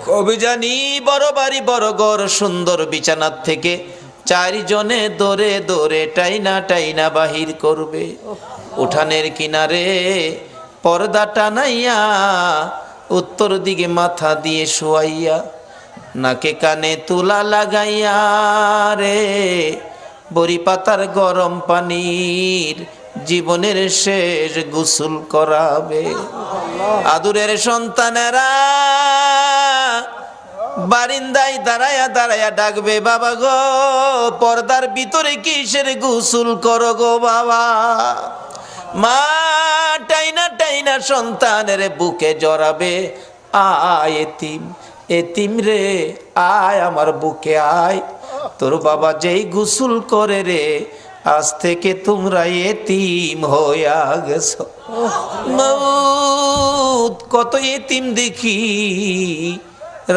[SPEAKER 1] কবে জানি বড় বাড়ি বড় ঘর সুন্দর বিছানার থেকে চারজনে দৌড়ে দৌড়ে টাইনা টাইনা বাহির করবে। উঠানের কিনারে পর্দা টানাইয়া উত্তর দিকে মাথা দিয়ে শোয়াইয়া নাকে কানে তুলা লাগাইয়া রে বড়ি পাতার গরম পানির জীবনের শেষ গোসল করাবে। আদুরের সন্তানেরা বারিন্দায় দাঁড়ায়া দাঁড়ায়া ডাকবে, বাবা গো পর্দার ভিতরে কিসের গোসল করো গো বাবা। মা টাইনা টাইনা সন্তানের বুকে জড়াবে, আয় এতিম এতিম রে আয় আমার বুকে আয়, তোর বাবা যেই গোসল করে রে আজ থেকে তোমরা এতিম হইয়া গেছো। মউত কত এতিম দেখি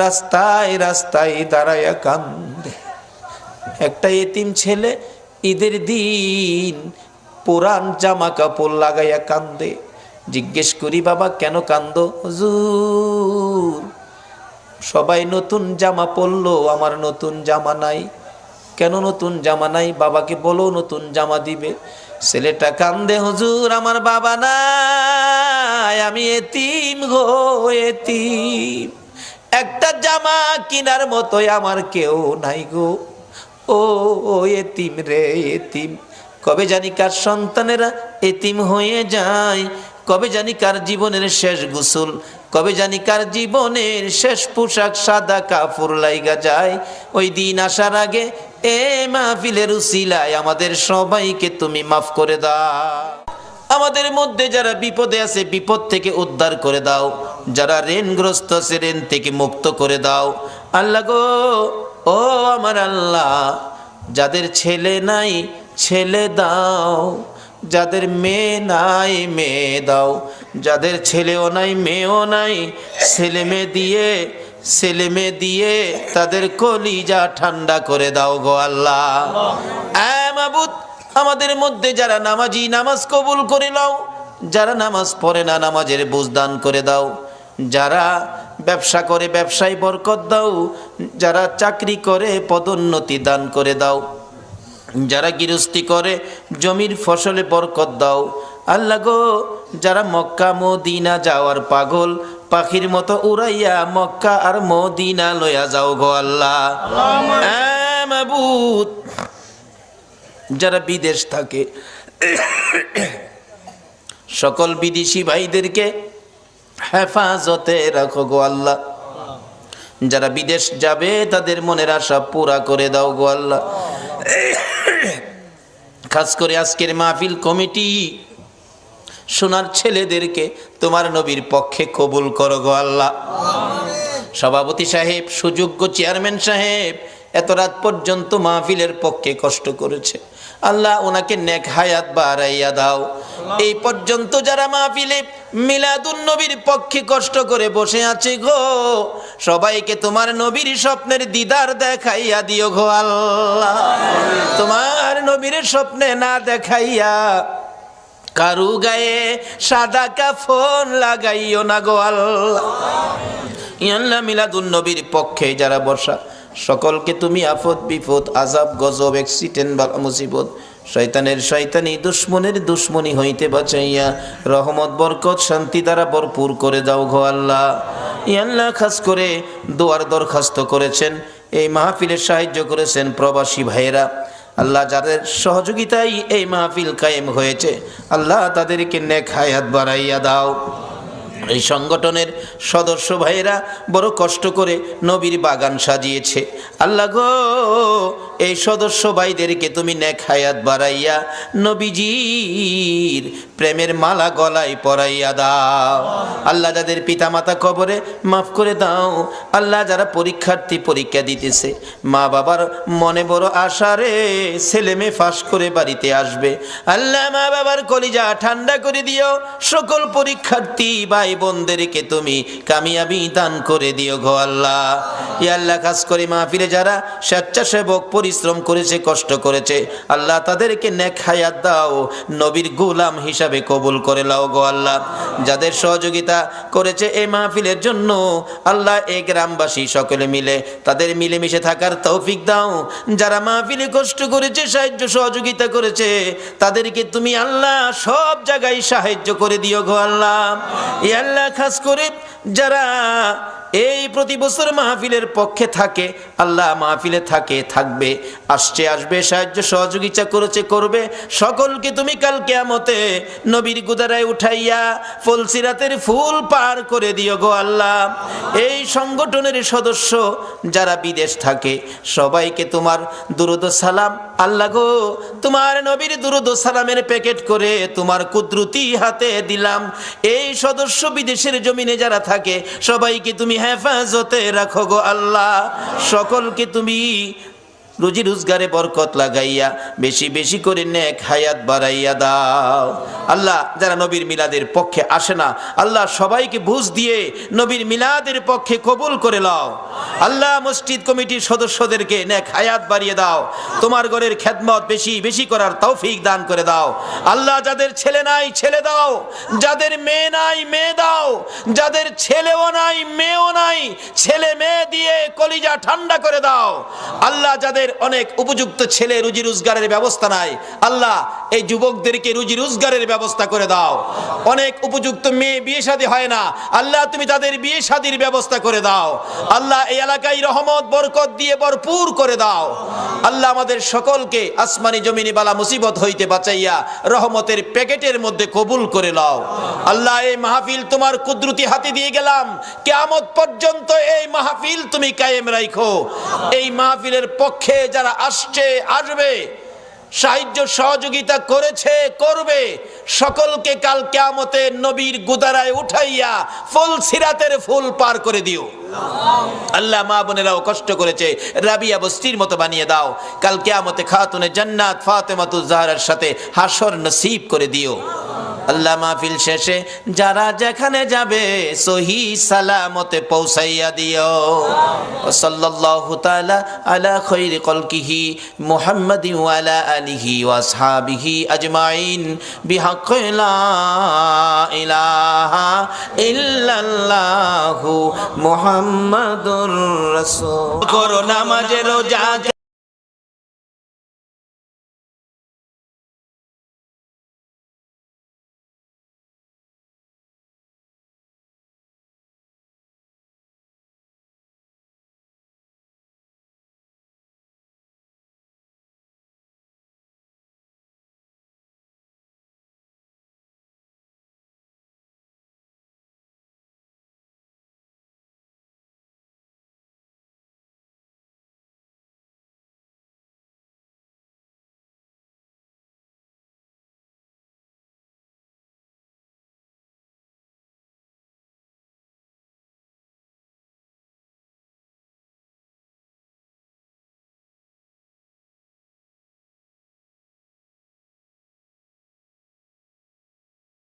[SPEAKER 1] রাস্তায় রাস্তায় দাঁড়ায়া কান্দে। একটা এতিম ছেলে ঈদের দিন পুরান জামা কাপড় লাগাইয়া কান্দে। জিজ্ঞেস করি বাবা কেন কান্দো? হুজুর সবাই নতুন জামা পরলো, আমার নতুন জামা নাই। কেন নতুন জামা নাই? বাবাকে বলো নতুন জামা দিবে। ছেলেটা কান্দে, হুজুর আমার বাবা নাই, আমি এতিম গো এতিম, একটা জামা কিনার মতোই আমার কেউ নাই গো। ও এতিম রে এতিম। কবে জানি কার সন্তানেরা এতিম হয়ে যায়, কবে জানি কার জীবনের শেষ গোসল, কবে জানি কার জীবনের শেষ পোশাক সাদা কাপড় লাইগা যায়। ওই দিন আসার আগে এ মাহফিলের উসিলায় আমাদের সবাইকে তুমি মাফ করে দাও। আমাদের মধ্যে যারা বিপদে আছে বিপদ থেকে উদ্ধার করে দাও, যারা ঋণগ্রস্ত আছে ঋণ থেকে মুক্ত করে দাও আল্লাহ গো। ও আমার আল্লাহ, যাদের ছেলে নাই ছেলে দাও, যাদের মেয়ে নাই মেয়ে দাও, যাদের ছেলেও নাই মেয়েও নাই ছেলে মেয়ে দিয়ে তাদের কলিজা ঠান্ডা করে দাও গো আল্লাহ। মাবুদ, আমাদের মধ্যে যারা নামাজি নামাজ কবুল করে নাও, যারা নামাজ পড়ে না নামাজের বুঝদান করে দাও, যারা ব্যবসা করে ব্যবসায় বরকত দাও, যারা চাকরি করে পদোন্নতি দান করে দাও, যারা গৃহস্থী করে জমির ফসলে বরকত দাও আল্লাহ গো। যারা মক্কা মদিনা যাওয়ার পাগল পাখির মতো উড়াইয়া মক্কা আর মদিনা লইয়া যাও গো আল্লাহ। মাবুদ, যারা বিদেশ থাকে সকল বিদেশি ভাইদেরকে হেফাজতে রাখো গো আল্লাহ। যারা বিদেশ যাবে তাদের মনের আশা পুরা করে দাও গো আল্লাহ। খাস করে আজকের মাহফিল কমিটি সোনার ছেলেদেরকে তোমার নবীর পক্ষে কবুল করো গো আল্লাহ। সভাপতি সাহেব, সুযোগ্য চেয়ারম্যান সাহেব এত রাত পর্যন্ত মাহফিলের পক্ষে কষ্ট করেছে, আল্লাহ ওনাকে নেক হায়াত বাড়াইয়া দাও। এই পর্যন্ত যারা মাহফিলে মিলাদুন নবীর পক্ষে কষ্ট করে বসে আছে গো, সবাইকে তোমার নবীর স্বপ্নের দিদার দেখাইয়া দিও গো আল্লাহ। তোমার নবীর স্বপ্নে না দেখাইয়া কারু গায়ে সাদা কাফন লাগাইও না গো আল্লাহ। ইয়াল্লাহ মিলাদুন নবীর পক্ষে যারা বসা সকলকে তুমি আফত বিপদ আযাব গজব অ্যাক্সিডেন্ট বা মুসিবত শয়তানের শয়তানি দুশ্মনের দুশ্মনী হইতে বাঁচাইয়া রহমত বরকত শান্তি দ্বারা ভরপুর করে দাও গো আল্লাহ। ইয়াল্লাহ খাস করে দোয়ার দরখাস্ত করেছেন, এই মাহফিলে সাহায্য করেছেন প্রবাসী ভাইয়েরা, আল্লাহ যাদের সহযোগিতায় এই মাহফিল কায়েম হয়েছে, আল্লাহ তাদেরকে নেক হায়াত বাড়াইয়া দাও। এই সংগঠনের সদস্য ভাইয়েরা বড় কষ্ট করে নবীর বাগান সাজিয়েছে, আল্লাহ গো এই সদস্য ভাইদেরকে তুমি নেক হায়াত বাড়াইয়া নবীজির প্রেমের মালা গলায় পরাইয়া দাও। আল্লাহ যাদের পিতামাতা কবরে মাফ করে দাও। আল্লাহ যারা পরীক্ষার্থী পরীক্ষা দিতেছে, মা বাবার মনে বড় আশা রে ছেলে মেয়ে ফাঁস করে বাড়িতে আসবে, আল্লাহ মা বাবার কলিজা ঠান্ডা করে দিও। সকল পরীক্ষার্থী ভাই বোনদেরকে তুমি কামিয়াবি দান করে দিও গো আল্লাহ। ইয়া আল্লাহ খাস করে মাহফিলে যারা স্বেচ্ছাসেবক পরিশ্রম করেছে কষ্ট করেছে, আল্লাহ তাদেরকে নেক হায়াত দাও, নবীর গোলাম হিসাবে কবুল করে লাও গো আল্লাহ। যাদের সহযোগিতা করেছে এই মাহফিলের জন্য, আল্লাহ এই গ্রামবাসী সকলে মিলে তাদের মিলেমিশে থাকার তৌফিক দাও। যারা মাহফিলে কষ্ট করেছে সাহায্য সহযোগিতা করেছে, তাদেরকে তুমি আল্লাহ সব জায়গায় সাহায্য করে দিও গো আল্লাহ। ইয়া আল্লাহ খাস করে যারা এই প্রতি বছর মাহফিলের পক্ষে থাকে, আল্লাহ মাহফিলে থাকে থাকবে আসছে আসবে সাহায্য সহযোগিতা করেছে করবে, সকলকে তুমি কাল কিয়ামতে নবীর গুদারায় উঠাইয়া ফুলসিরাতের ফুল পার করে দিও গো আল্লাহ। এই সংগঠনের সদস্য যারা বিদেশ থাকে সবাইকে তোমার দুরুদ ও সালাম, আল্লাহ গো তোমার নবীর দুরুদ ও সালামের প্যাকেট করে তোমার কুদরতি হাতে দিলাম। এই সদস্য বিদেশের জমিনে যারা থাকে সবাইকে তুমি হেফাজতে রাখো গো আল্লাহ। সকলকে তুমি রুজি রোজগারে বরকত লাগাইয়া বেশি বেশি করে নেক হায়াত বাড়াইয়া দাও। আল্লাহ যারা নবীর মিলাদের পক্ষে আসে না, আল্লাহ সবাইকে বুঝ দিয়ে নবীর মিলাদের পক্ষে কবুল করে নাও। আল্লাহ মসজিদ কমিটির সদস্যদেরকে নেক হায়াত বাড়িয়ে দাও, তোমার ঘরের খেদমত বেশি বেশি করার তৌফিক দান করে দাও। আল্লাহ যাদের ছেলে নাই ছেলে দাও, যাদের মেয়ে নাই মেয়ে দাও, যাদের ছেলেও নাই মেয়েও নাই ছেলে মেয়ে দিয়ে কলিজা ঠান্ডা করে দাও। আল্লাহ যাদের অনেক উপযুক্ত ছেলে রুজি রোজগারের ব্যবস্থা নাই, আল্লাহ এই যুবকদেরকে রুজি রোজগারের ব্যবস্থা করে দাও। অনেক উপযুক্ত মেয়ে বিয়ে শাদী হয় না, আল্লাহ তুমি তাদের বিয়ে শাদীর ব্যবস্থা করে দাও। আল্লাহ এই এলাকায় রহমত বরকত দিয়ে ভরপুর করে দাও। আল্লাহ আমাদের সকলকে আসমানি জমিনি বালা মুসিবত হইতে বাঁচাইয়া রহমতের প্যাকেটের মধ্যে কবুল করে নাও। আল্লাহ এই মাহফিল তোমার কুদরতি হাতে দিয়ে গেলাম, কিয়ামত পর্যন্ত এই মাহফিল তুমি কায়েম রাখো। এই মাহফিলের পক্ষে যারা আসছে আসবে সাহায্য সহযোগিতা করেছে করবে, সকলকে কাল কিয়ামতে নবীর গুদারায় উঠাইয়া ফুল সিরাতের ফুল পার করে দিও। আল্লাহ মা বোনেরাও কষ্ট করেছে, রাবিয়া বস্তির মতো বানিয়ে দাও। কাল কিয়ামতে খাতুনে জান্নাত ফাতেমাতুজ জাহরার সাথে হাসর নসিব করে দিও। আল্লাহ মাহফিল শেষে যারা যেখানে যাবে সহি সালামতে পৌঁছাইয়া দিও। সাল্লাল্লাহু তাআলা আলা খায়রি কলকিহি মুহাম্মাদিন ওয়া আলা আলিহি ওয়া আসহাবিহি আজমাইন বিহাক্কি লা ইলাহা ইল্লাল্লাহু মুহাম্মাদুর রাসূল। করো নামাজে রোজা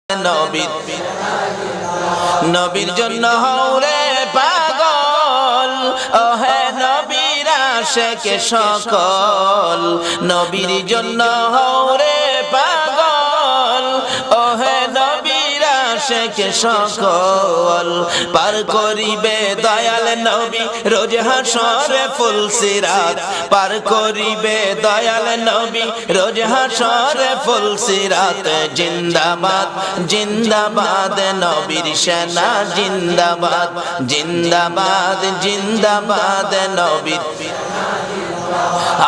[SPEAKER 1] নবীর নবীর জন্য হওরে পাগল, ও হে নবীর আশিক সকল, নবীর জন্য হওরে পাগল, ও হে নবীর আশিক সকল। পার করিবে দয়াল নবী রোজ হাসরে ফুল সিরাত, পার করিবে দয়াল নবী রোজ হাসরে ফুল সিরাত। জিন্দাবাদ জিন্দাবাদ নবীর সেনা, জিন্দাবাদ জিন্দাবাদ জিন্দাবাদ নবীর।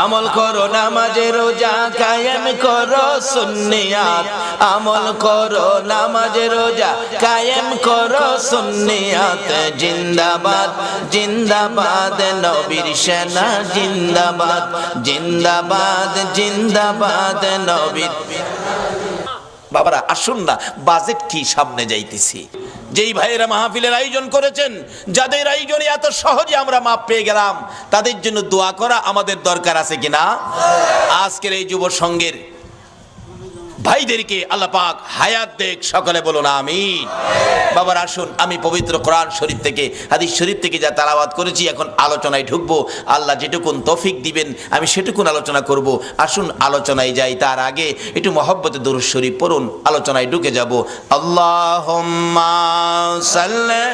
[SPEAKER 1] আমল করো নামাজে রোজা কায়েম করো সুন্নিয়াত, আমল করো নামাজে রোজা কায়েম করো সুন্নিয়াত। জিন্দাবাদ জিন্দাবাদ নবীর সেনা, জিন্দাবাদ জিন্দাবাদ জিন্দাবাদ নবীর। বাবারা আসুন না, বাজেট কি সামনে যাইতেছি। যেই ভাইয়েরা মাহফিলের আয়োজন করেছেন, যাদের আয়োজনে এত সহজে আমরা মাপ পেয়ে গেলাম, তাদের জন্য দোয়া করা আমাদের দরকার আছে কিনা? আজকের এই যুব সংঘের ভাইদেরকে আল্লাহ পাক হায়াত দেখ, সকলে বলুন আমিন। বাবার আসুন, আমি পবিত্র কোরআন শরীফ থেকে, হাদিস শরীফ থেকে যা তেলাওয়াত করেছি, এখন আলোচনায় ঢুকবো। আল্লাহ যেটুকুন তৌফিক দিবেন আমি সেটুকুন আলোচনা করব। আসুন আলোচনায় যাই, তার আগে একটু মহব্বতে দরুদ শরীফ পড়ুন, আলোচনায় ঢুকে যাব। আল্লাহুম্মা সাল্লি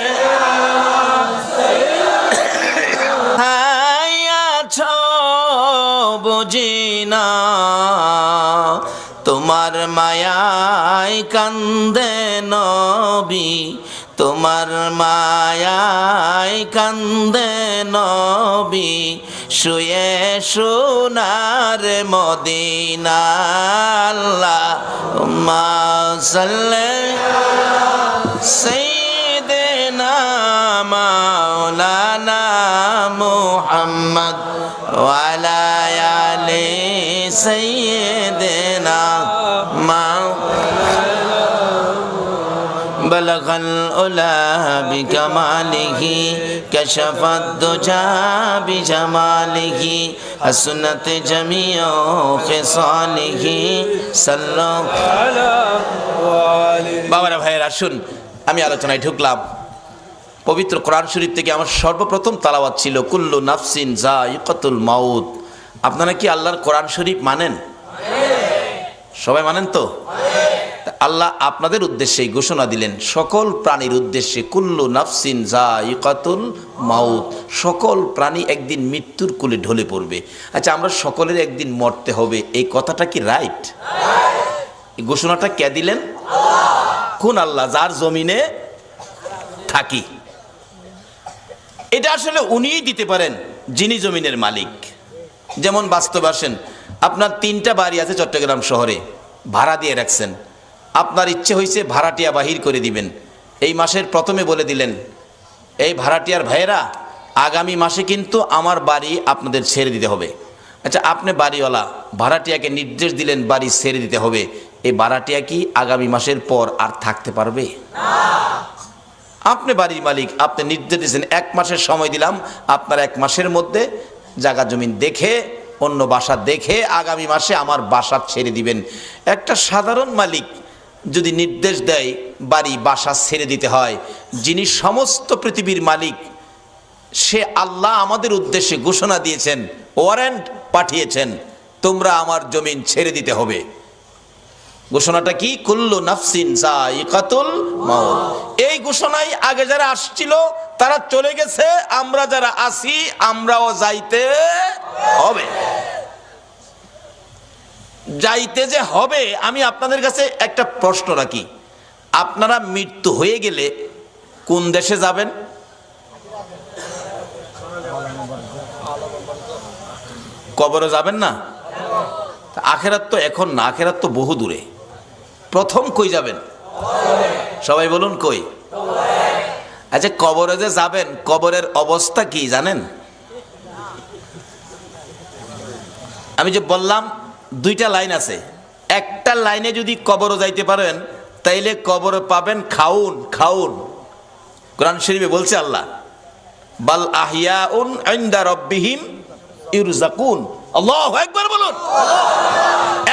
[SPEAKER 1] বুঝিনা তোমার মায়ায় কান্দে নবী, তোমার মায়ায় কান্দে নবী, শুয়ে সোনার মদিনা। আল্লাহুম্মা সাল্লি সাইয়্যিদিনা মাওলানা মুহাম্মদ ওয়া আলা আলি সাইয়্যিদিনা بلغ العلا بكماله كشف الدجى بجماله حسنت جميع خصاله صلى বাবারা ভাইয়ের আসুন, আমি আলোচনায় ঢুকলাম। পবিত্র কোরআন শরীফ থেকে আমার সর্বপ্রথম তালাওয়াত ছিল কুল্লু নাফসিন যায়িকাতুল মাউত। আপনারা কি আল্লাহর কোরআন শরীফ মানেন? সবাই মানেন তো? আল্লাহ আপনাদের উদ্দেশ্যে ঘোষণা দিলেন, সকল প্রাণীর উদ্দেশ্যে, কুল্লু নাফসিন যায়িকাতুল মাউত, সকল প্রাণী একদিন মৃত্যুর কোলে ঢলে পড়বে। আচ্ছা, আমরা সকলের একদিন মরতে হবে, এই কথাটা কি রাইট? এই ঘোষণাটা কে দিলেন? কোন আল্লাহ? যার জমিনে থাকি। এটা আসলে উনিই দিতে পারেন, যিনি জমিনের মালিক। যেমন বাস্তব আসেন, আপনার 3টা বাড়ি আছে চট্টগ্রাম শহরে, ভাড়া দিয়ে রাখছেন। আপনার ইচ্ছে হয়েছে ভাড়াটিয়া বাহির করে দিবেন। এই মাসের প্রথমে বলে দিলেন, এই ভাড়াটিয়ার ভাইয়েরা, আগামী মাসে কিন্তু আমার বাড়ি আপনাদের ছেড়ে দিতে হবে। আচ্ছা, আপনি বাড়িওয়ালা, ভাড়াটিয়াকে নির্দেশ দিলেন বাড়ি ছেড়ে দিতে হবে। এই ভাড়াটিয়া কি আগামী মাসের পর আর থাকতে পারবে? আপনি বাড়ির মালিক, আপনি নির্দেশ দিয়েছেন 1 মাসের সময় দিলাম, আপনার 1 মাসের মধ্যে জায়গা জমিন দেখে, অন্য বাসা দেখে আগামী মাসে আমার বাসা ছেড়ে দিবেন। একটা সাধারণ মালিক যদি নির্দেশ দেয় বাড়ি বাসা ছেড়ে দিতে হয়, যিনি সমস্ত পৃথিবীর মালিক, সে আল্লাহ আমাদের উদ্দেশ্যে ঘোষণা দিয়েছেন, ওয়ারেন্ট পাঠিয়েছেন, তোমরা আমার জমিন ছেড়ে দিতে হবে। ঘোষণাটা কি? কুল্লু নাফসিন যায়িকাতুল মাউত। এই ঘোষণায় আগে যারা আসছিল তারা চলে গেছে, আমরা যারা আসি আমরাও যাইতে হবে। যাইতে যে হবে, আমি আপনাদের কাছে একটা প্রশ্ন রাখি, আপনারা মৃত্যু হয়ে গেলে কোন দেশে যাবেন? কবরে যাবেন না? আখেরাত তো এখন না, আখেরাত তো বহু দূরে। প্রথম কই যাবেন? সবাই বলুন কই? আচ্ছা, কবরে যে যাবেন, কবরের অবস্থা কি জানেন? আমি যে বললাম 2টা লাইন আছে, একটা লাইনে যদি কবরে যাইতে পারেন তাইলে কবরে পাবেন খাউন। খাউন কোরআন শরীফে বলছে আল্লাহ, বাল আহিয়াউন ইনদা রাব্বিহিম ইরজাকুন। আল্লাহু আকবার বলুন।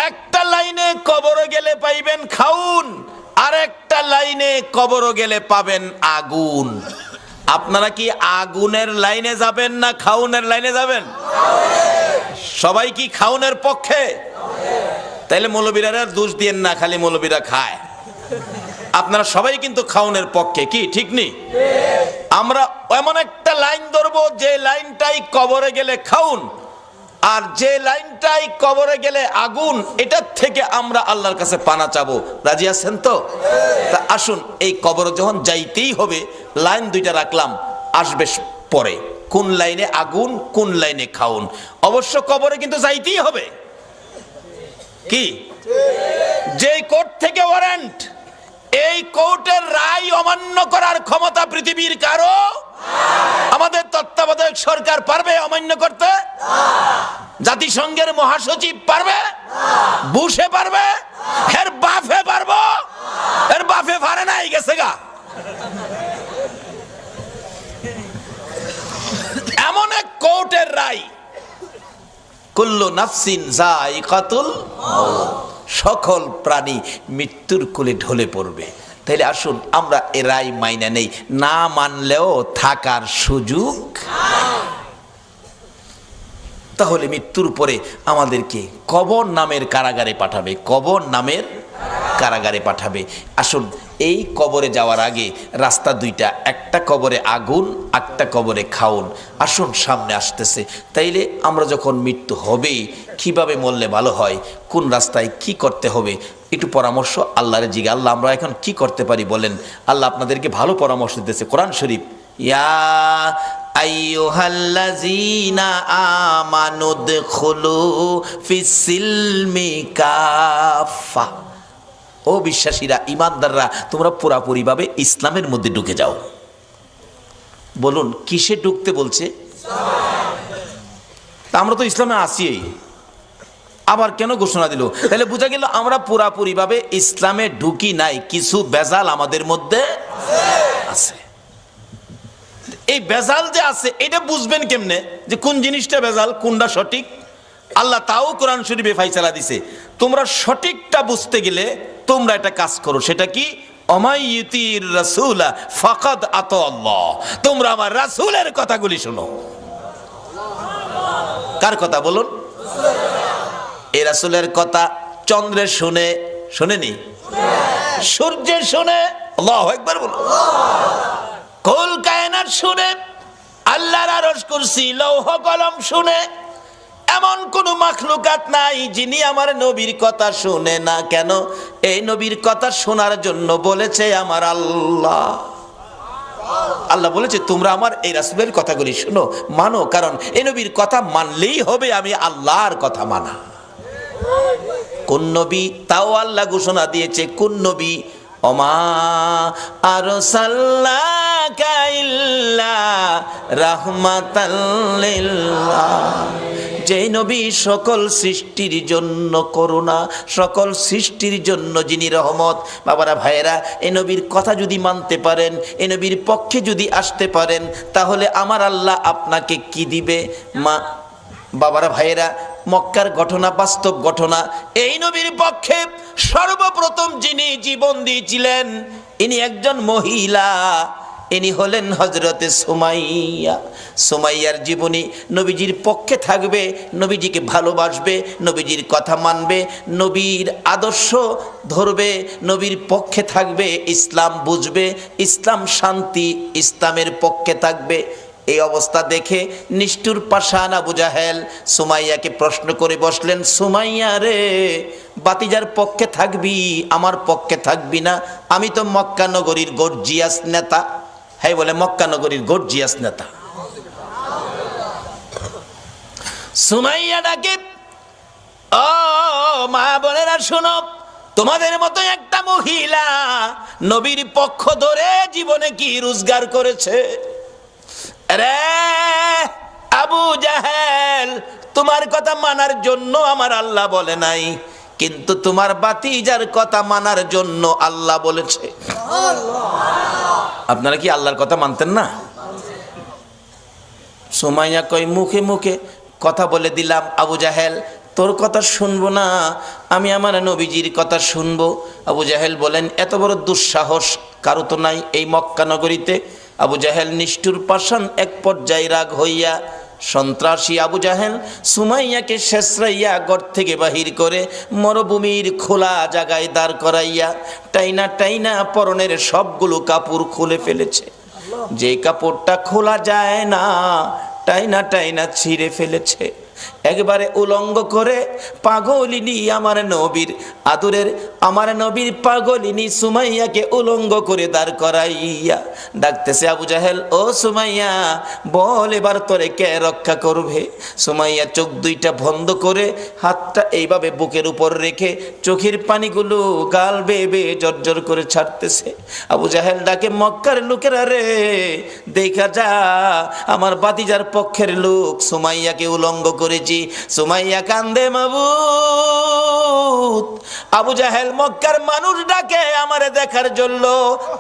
[SPEAKER 1] একটা লাইনে কবরে গেলে পাইবেন খাউন, আরেকটা লাইনে কবরও গেলে পাবেন আগুন। আপনারা কি আগুনের লাইনে যাবেন না খাউনের লাইনে যাবেন? সবাই কি খাউনের পক্ষে? তাইলে মৌলবীরা আর দোষ দিয়েন না, খালি মৌলবীরা খায়। আপনারা সবাই কিন্তু খাউনের পক্ষে, কি ঠিক নেই? আমরা এমন একটা লাইন ধরবো যে লাইনটাই কবরে গেলে খাউন, আর যে লাইনটাই কবরে গেলে আগুন, এটার থেকে আমরা আল্লাহর কাছে পানা চাবো। রাজি আছেন তো? তা আসুন, এই কবরে যখন যাইতেই হবে, লাইন দুইটা রাখলাম, আসবে পরে কোন লাইনে আগুন কোন লাইনে খাউন। অবশ্য কবরে কিন্তু যাইতেই হবে। কি যে কোর্ট থেকে ওয়ারেন্ট, এই কোর্টের রায় অমান্য করার ক্ষমতা পৃথিবীর কারো? আমাদের তত্ত্বাবধায়ক সরকার পারবে অমান্য করতে? জাতিসংঘের মহাসচিব পারবে? বুশে পারবে? এর বাফে পারবো? এর বাফে পারে নাই, গেছে গা। এমন এক কোর্টের রায়, কুল্লু নাফসিন যায়িকাতুল মাউত, সকল প্রাণী মৃত্যুর কোলে ঢলে পড়বে। তাইলে আসুন আমরা এ রায় মাইনা নেই, না মানলেও থাকার সুযোগ। তাহলে মৃত্যুর পরে আমাদেরকে কবর নামের কারাগারে পাঠাবে, কবর নামের কারাগারে পাঠাবে। আসুন, এই কবরে যাওয়ার আগে রাস্তা দুইটা, একটা কবরে আগুন, একটা কবরে খাউন। আসুন, সামনে আসতেছে। তাইলে আমরা যখন মৃত্যু হবে, কিভাবে মরলে ভালো হয়, কোন রাস্তায় কি করতে হবে, একটু পরামর্শ আল্লাহরে জিজ্ঞা। আল্লাহ, আমরা এখন কি করতে পারি বলেন? আল্লাহ আপনাদেরকে ভালো পরামর্শ দিতেছে। কোরআন শরীফ, ইয়া আইয়ুহাল্লাযীনা আমানু দুখুলু ফিস-সিলমি কাফা। ও বিশ্বাসীরা, ইমানদাররা, তোমরা পুরাপুরি ভাবে ইসলামের মধ্যে ঢুকে যাও। বলুন, কিসে ঢুকতে বলছে? আমরা তো ইসলামে আসি, আবার কেন ঘোষণা দিল? তাহলে বোঝা গেল আমরা পুরাপুরি ভাবে ইসলামে ঢুকি নাই, কিছু বেজাল আমাদের মধ্যে আছে। এই বেজাল যে আছে, এটা বুঝবেন কেমনে যে কোন জিনিসটা বেজাল, কোনটা সঠিক? আল্লাহ তাও কোরআন শরীফে ফাইসালা দিছে। তোমরা সঠিকটা বুঝতে গেলে তোমরা একটা কাজ করো, সেটা কি? অমাইয়ুতির রাসূলা ফাকাদ আতা আল্লাহ। তোমরা আমার রাসূলের কথাগুলি শোনো। কার কথা বলুন? এই রাসূলের কথা চন্দ্রের শুনে, শুনেনি? সূর্যের শুনে, আল্লাহু আকবার বলো। কুল কায়নাত শুনে, আল্লাহর আরশ কুরসি লৌহ কলম শুনে, এমন কোন মাখলুকাত নাই যিনি আমার নবীর কথা শুনে না। কেন? এই নবীর কথা শোনার জন্য বলেছে আমার আল্লাহ। আল্লাহ বলেছে তোমরা আমার এই রাসূলের কথাগুলি শুনো, মানো, কারণ এই নবীর কথা মানলেই হবে আমি আল্লাহর কথা মানা। কোন নবী? তাও আল্লাহ ঘোষণা দিয়েছে কোন নবী? ওমা আরসালনাকা ইল্লা রাহমাতাল লিল আলামিন। যে নবী সকল সৃষ্টির জন্য করুণা, সকল সৃষ্টির জন্য যিনি রহমত। বাবারা, ভাইয়েরা, এই নবীর কথা যদি মানতে পারেন, এই নবীর পক্ষে যদি আসতে পারেন, তাহলে আমার আল্লাহ আপনাকে কি দিবে? মা বাবারা, ভাইয়েরা, মক্কার ঘটনা বাস্তব ঘটনা। এই নবীর পক্ষে সর্বপ্রথম যিনি জীবন দিয়েছিলেন, ইনি একজন মহিলা, ইনি হলেন হযরতে সুমাইয়া। সুমাইয়ার জীবনী নবীজির পক্ষে থাকবে, নবীজিকে ভালোবাসবে, নবীজির কথা মানবে, নবীর আদর্শ ধরবে, নবীর পক্ষে থাকবে, ইসলাম বুঝবে, ইসলাম শান্তি, ইসলামের পক্ষে থাকবে। এই অবস্থা দেখে নিষ্ঠুর পাষাণ আবু জাহেল সুমাইয়াকে প্রশ্ন করে বসলেন, সুমাইয়া রে, বাতিজার পক্ষে থাকবি, আমার পক্ষে থাকবি না? আমি তো মক্কা নগরীর গর্জিয়াস নেতা। হ্যাঁ বলে, মক্কা নগরীর গর্জিয়াস নেতা। সুমাইয়া ডাকে, ও মা বোনেরা শোনো, তোমাদের মতো একটা মহিলা নবীর পক্ষ ধরে জীবনে কি রোজগার করেছে? রে আবু জাহেল, তোমার কথা মানার জন্য আমার আল্লাহ বলে নাই, কিন্তু তোমার বাতিজার কথা মানার জন্য আল্লাহ বলেছে। আপনারা কি আল্লাহর কথা মানতেন না? সুমাইয়া কই, মুখে মুখে কথা বলে দিলাম আবু জাহেল, তোর কথা শুনবো না, আমি আমার নবীজির কথা শুনবো। আবু জাহেল বলেন, এত বড় দুঃসাহস কারো তো নাই এই মক্কা নগরীতে। আবু জাহেল নিষ্ঠুর পাষাণ এক পর্যায়ে রাগ হইয়া সন্ত্রাসী আবু জাহেল সুমাইয়াকে শেষরাইয়া ঘর থেকে বাহির করে মরুভূমির খোলা জায়গায় দাঁড় করাইয়া টাইনা টাইনা পরনের সবগুলো কাপড় খুলে ফেলেছে। যে কাপড়টা খোলা যায় না টাইনা টাইনা ছিঁড়ে ফেলেছে। একবারে উলঙ্গ করে পাগলিনী আমার নবীর আদরের আমার নবীর পাগলিনী সুমাইয়াকে উলঙ্গ করে দাঁড় করাইয়া ডাকতেছে, আবু জাহেল ও সুমাইয়া বল এবার তোরে কে রক্ষা করবে। সুমাইয়া চোখ দুইটা বন্ধ করে হাতটা এইভাবে বুকের উপর রেখে চোখের পানিগুলো গাল বেয়ে বেয়ে জর্জর করে ছাড়তেছে। আবু জাহেল ডাকে, মক্কার লোকেরা রে দেখা যা, আমার বাতিজার পক্ষের লোক সুমাইয়াকে উলঙ্গ করেছি। সুমাইয়া কান্দে, মাবুদ আবু জাহেল মক্কার মানুষ ডাকে আমারে দেখার জন্য,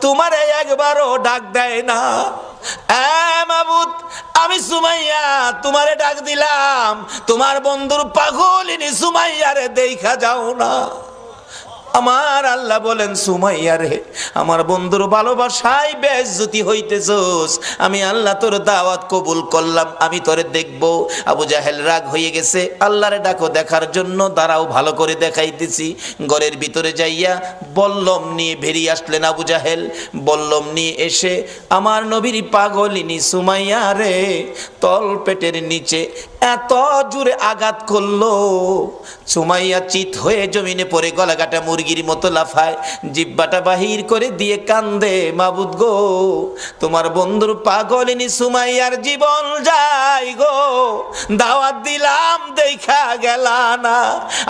[SPEAKER 1] তোমারে একবারও ডাক দেয় না। মাবুদ আমি সুমাইয়া তোমারে ডাক দিলাম, তোমার বন্ধুর পাগলিনী সুমাইয়ারে দেখা যাও না। আমার আল্লাহ বলেন, সুমাইয়া রে আমার বন্ধুর ভালোবাসায় বেইজ্জতি হইতেছস, আমি আল্লাহ তোর দাওয়াত কবুল করলাম, আমি তোরে দেখবো। আবু জাহেল রাগ হয়ে গেছে, আল্লাহরে ডাকো দেখার জন্য, দাঁড়াও ভালো করে দেখাইতেছি। ঘরের ভিতরে যাইয়া বল্লম নিয়ে বেরিয়ে আসলেন আবু জাহেল। বল্লম নিয়ে এসে আমার নবীর পাগলিনী সুমাইয়া রে তল পেটের নিচে এত জোরে আঘাত করলো, সুমাইয়া চিত হয়ে জমিনে পড়ে গলাকাটা মুরগির মতো লাফায়, জিব্বাটা বাহির করে দিয়ে কান্দে, মাবুদ গো তোমার বন্ধুর পাগলিনী সুমাইয়ার জীবন যায় গো, দাওয়াত দিলাম দেখা গেলা না।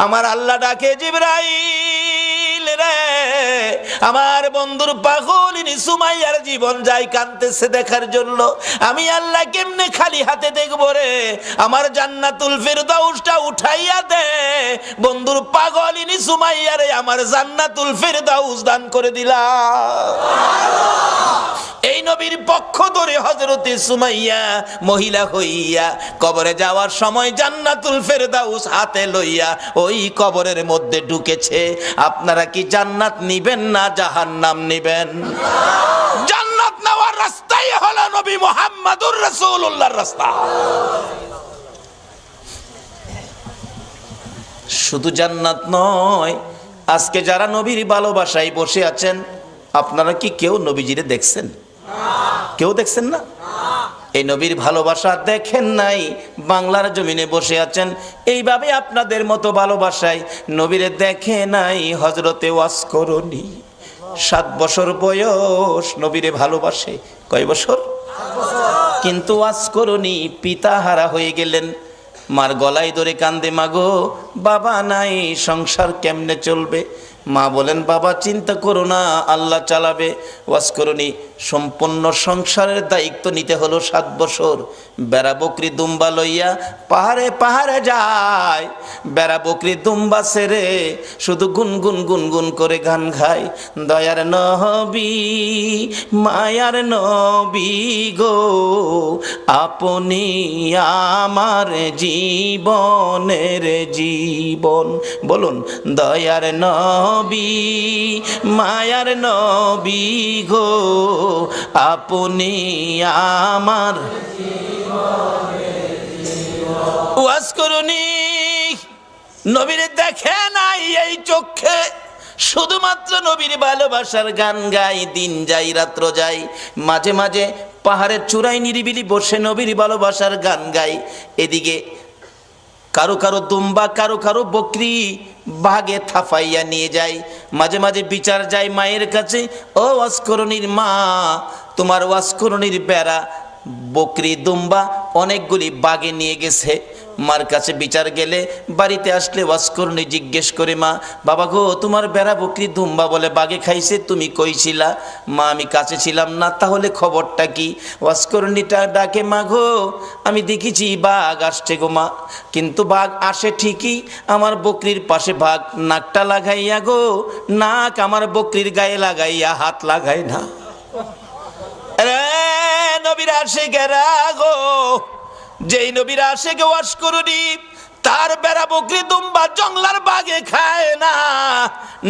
[SPEAKER 1] আমার আল্লাহ ডাকে, জিবরাইল রে আমার বন্ধুর পাগলিনী সুমাইয়ার জীবন যায় কাঁদতেছে দেখার জন্য, আমি আল্লাহ কেমনে খালি হাতে দেখবো রে, আমার জান্নাতুল ফিরদাউসটা উঠাইয়া দে, বন্ধুর পাগলিনী সুমাইয়ারে আমার জান্নাতুল ফিরদাউস দান করে দিলাম। এই নবীর পক্ষ ধরে হযরতে সুমাইয়া মহিলা হইয়া কবরে যাওয়ার সময় জান্নাতুল ফিরদাউস হাতে লইয়া ওই কবরের মধ্যে ঢুকেছে। আপনারা কি জান্নাত নিবেন না জাহান্নাম নিবেন? জান্নাত নেওয়ার রাস্তাই হলো নবী মুহাম্মদুর রাসূলুল্লাহর রাস্তা। শুধু জান্নাত নয়, আজকে যারা নবীর ভালোবাসায় বসে আছেন, আপনারা কি কেউ নবীজিরে দেখছেন? কেউ দেখছেন না? এই নবীর ভালোবাসা দেখেন নাই, বাংলার জমিনে বসে আছেন, এইভাবে আপনাদের মতো ভালোবাসায় নবীরে দেখে নাই হযরতে ওয়াসকরণী। 7 বছর বয়স নবীরে ভালোবাসে। কয় বছর? কিন্তু ওয়াসকরণী পিতাহারা হয়ে গেলেন। মার গলায় ধরে কান্দে, মাগো বাবা নাই, সংসার কেমনে চলবে? মা বলেন, বাবা চিন্তা করো না, আল্লাহ চালাবে। ওয়াসকরণী সম্পূর্ণ সংসারের দায়িত্ব নিতে হলো। 7 বছর বেড়া বকরি দুম্বা লইয়া পাহাড়ে পাহাড়ে যায়, বেড়া বকরি দুম্বা ছেড়ে শুধু গুনগুন গুনগুন করে গান গায়, দয়ার নবী মায়ার নবী গো, আপনি আমার জীবনের জীবন। বলুন, দয়ার নবী মায়ার নবী গো, আপনি আমার ওয়াসকরণী নবীরে দেখে নাই এই চোখে, শুধুমাত্র নবীর ভালোবাসার গান গাই, দিন যাই রাত্র যাই, মাঝে মাঝে পাহাড়ের চূড়ায় নিরিবিলি বসে নবীর ভালোবাসার গান গাই। এদিকে কারো কারো দুম্বা, কারো কারো বকরি ভাগে থাফাইয়া নিয়ে যায়। মাঝে মাঝে বিচার যায় মায়ের কাছে, ও ওয়াসকরণীর মা, তোমার ওয়াসকরণীর বেড়া বকরি দুম্বা অনেকগুলি বাগে নিয়ে গেছে। মার কাছে বিচার গেলে, বাড়িতে আসলে ওয়াসকরণী জিজ্ঞেস করে, মা বাবা গো তোমার বেড়া বকরি দুম্বা বলে বাগে খাইছে, তুমি কই ছিলা? মা আমি কাছে ছিলাম না। তাহলে খবরটা কি? ওয়াসকরণীটা ডাকে, মা গো আমি দেখেছি বাঘ আসছে গো মা, কিন্তু বাঘ আসে ঠিকই, আমার বকরির পাশে বাঘ নাকটা লাগাইয়া গো, নাক আমার বকরির গায়ে লাগাইয়া হাত লাগায় না। নবীর আশিকেরা গো, যেই নবীর আশিকে ওয়াসকরণী তার বেড়া বকরি দুম্বা জংলার বাগে খায় না,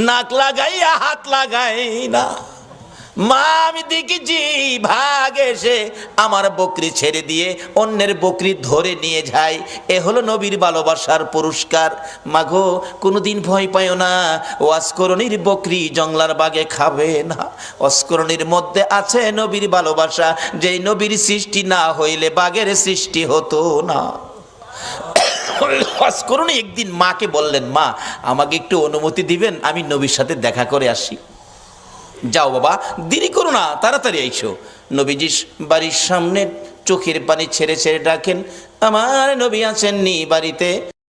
[SPEAKER 1] নাক লাগাইয়া হাত লাগাই না। মা আমি দেখেছি ভাগ এসে আমার বকরি ছেড়ে দিয়ে অন্যের বকরি ধরে নিয়ে যায়। এ হলো নবীর ভালোবাসার পুরস্কার। মাগো কোনোদিন ভয় পাইও না, ওয়াসকরণীর বকরি জংলার বাগে খাবে না। অস্করণীর মধ্যে আছে নবীর ভালোবাসা, যেই নবীর সৃষ্টি না হইলে বাঘের সৃষ্টি হতো না। অস্করণী একদিন মাকে বললেন, মা আমাকে একটু অনুমতি দিবেন, আমি নবীর সাথে দেখা করে আসি। যাও বাবা, দেরি করো না, তাড়াতাড়ি আইসো। নবীজি বাড়ির সামনে চোখের পানি ছেড়ে ছেড়ে ডাকেন, আমার নবী আছেননি বাড়িতে?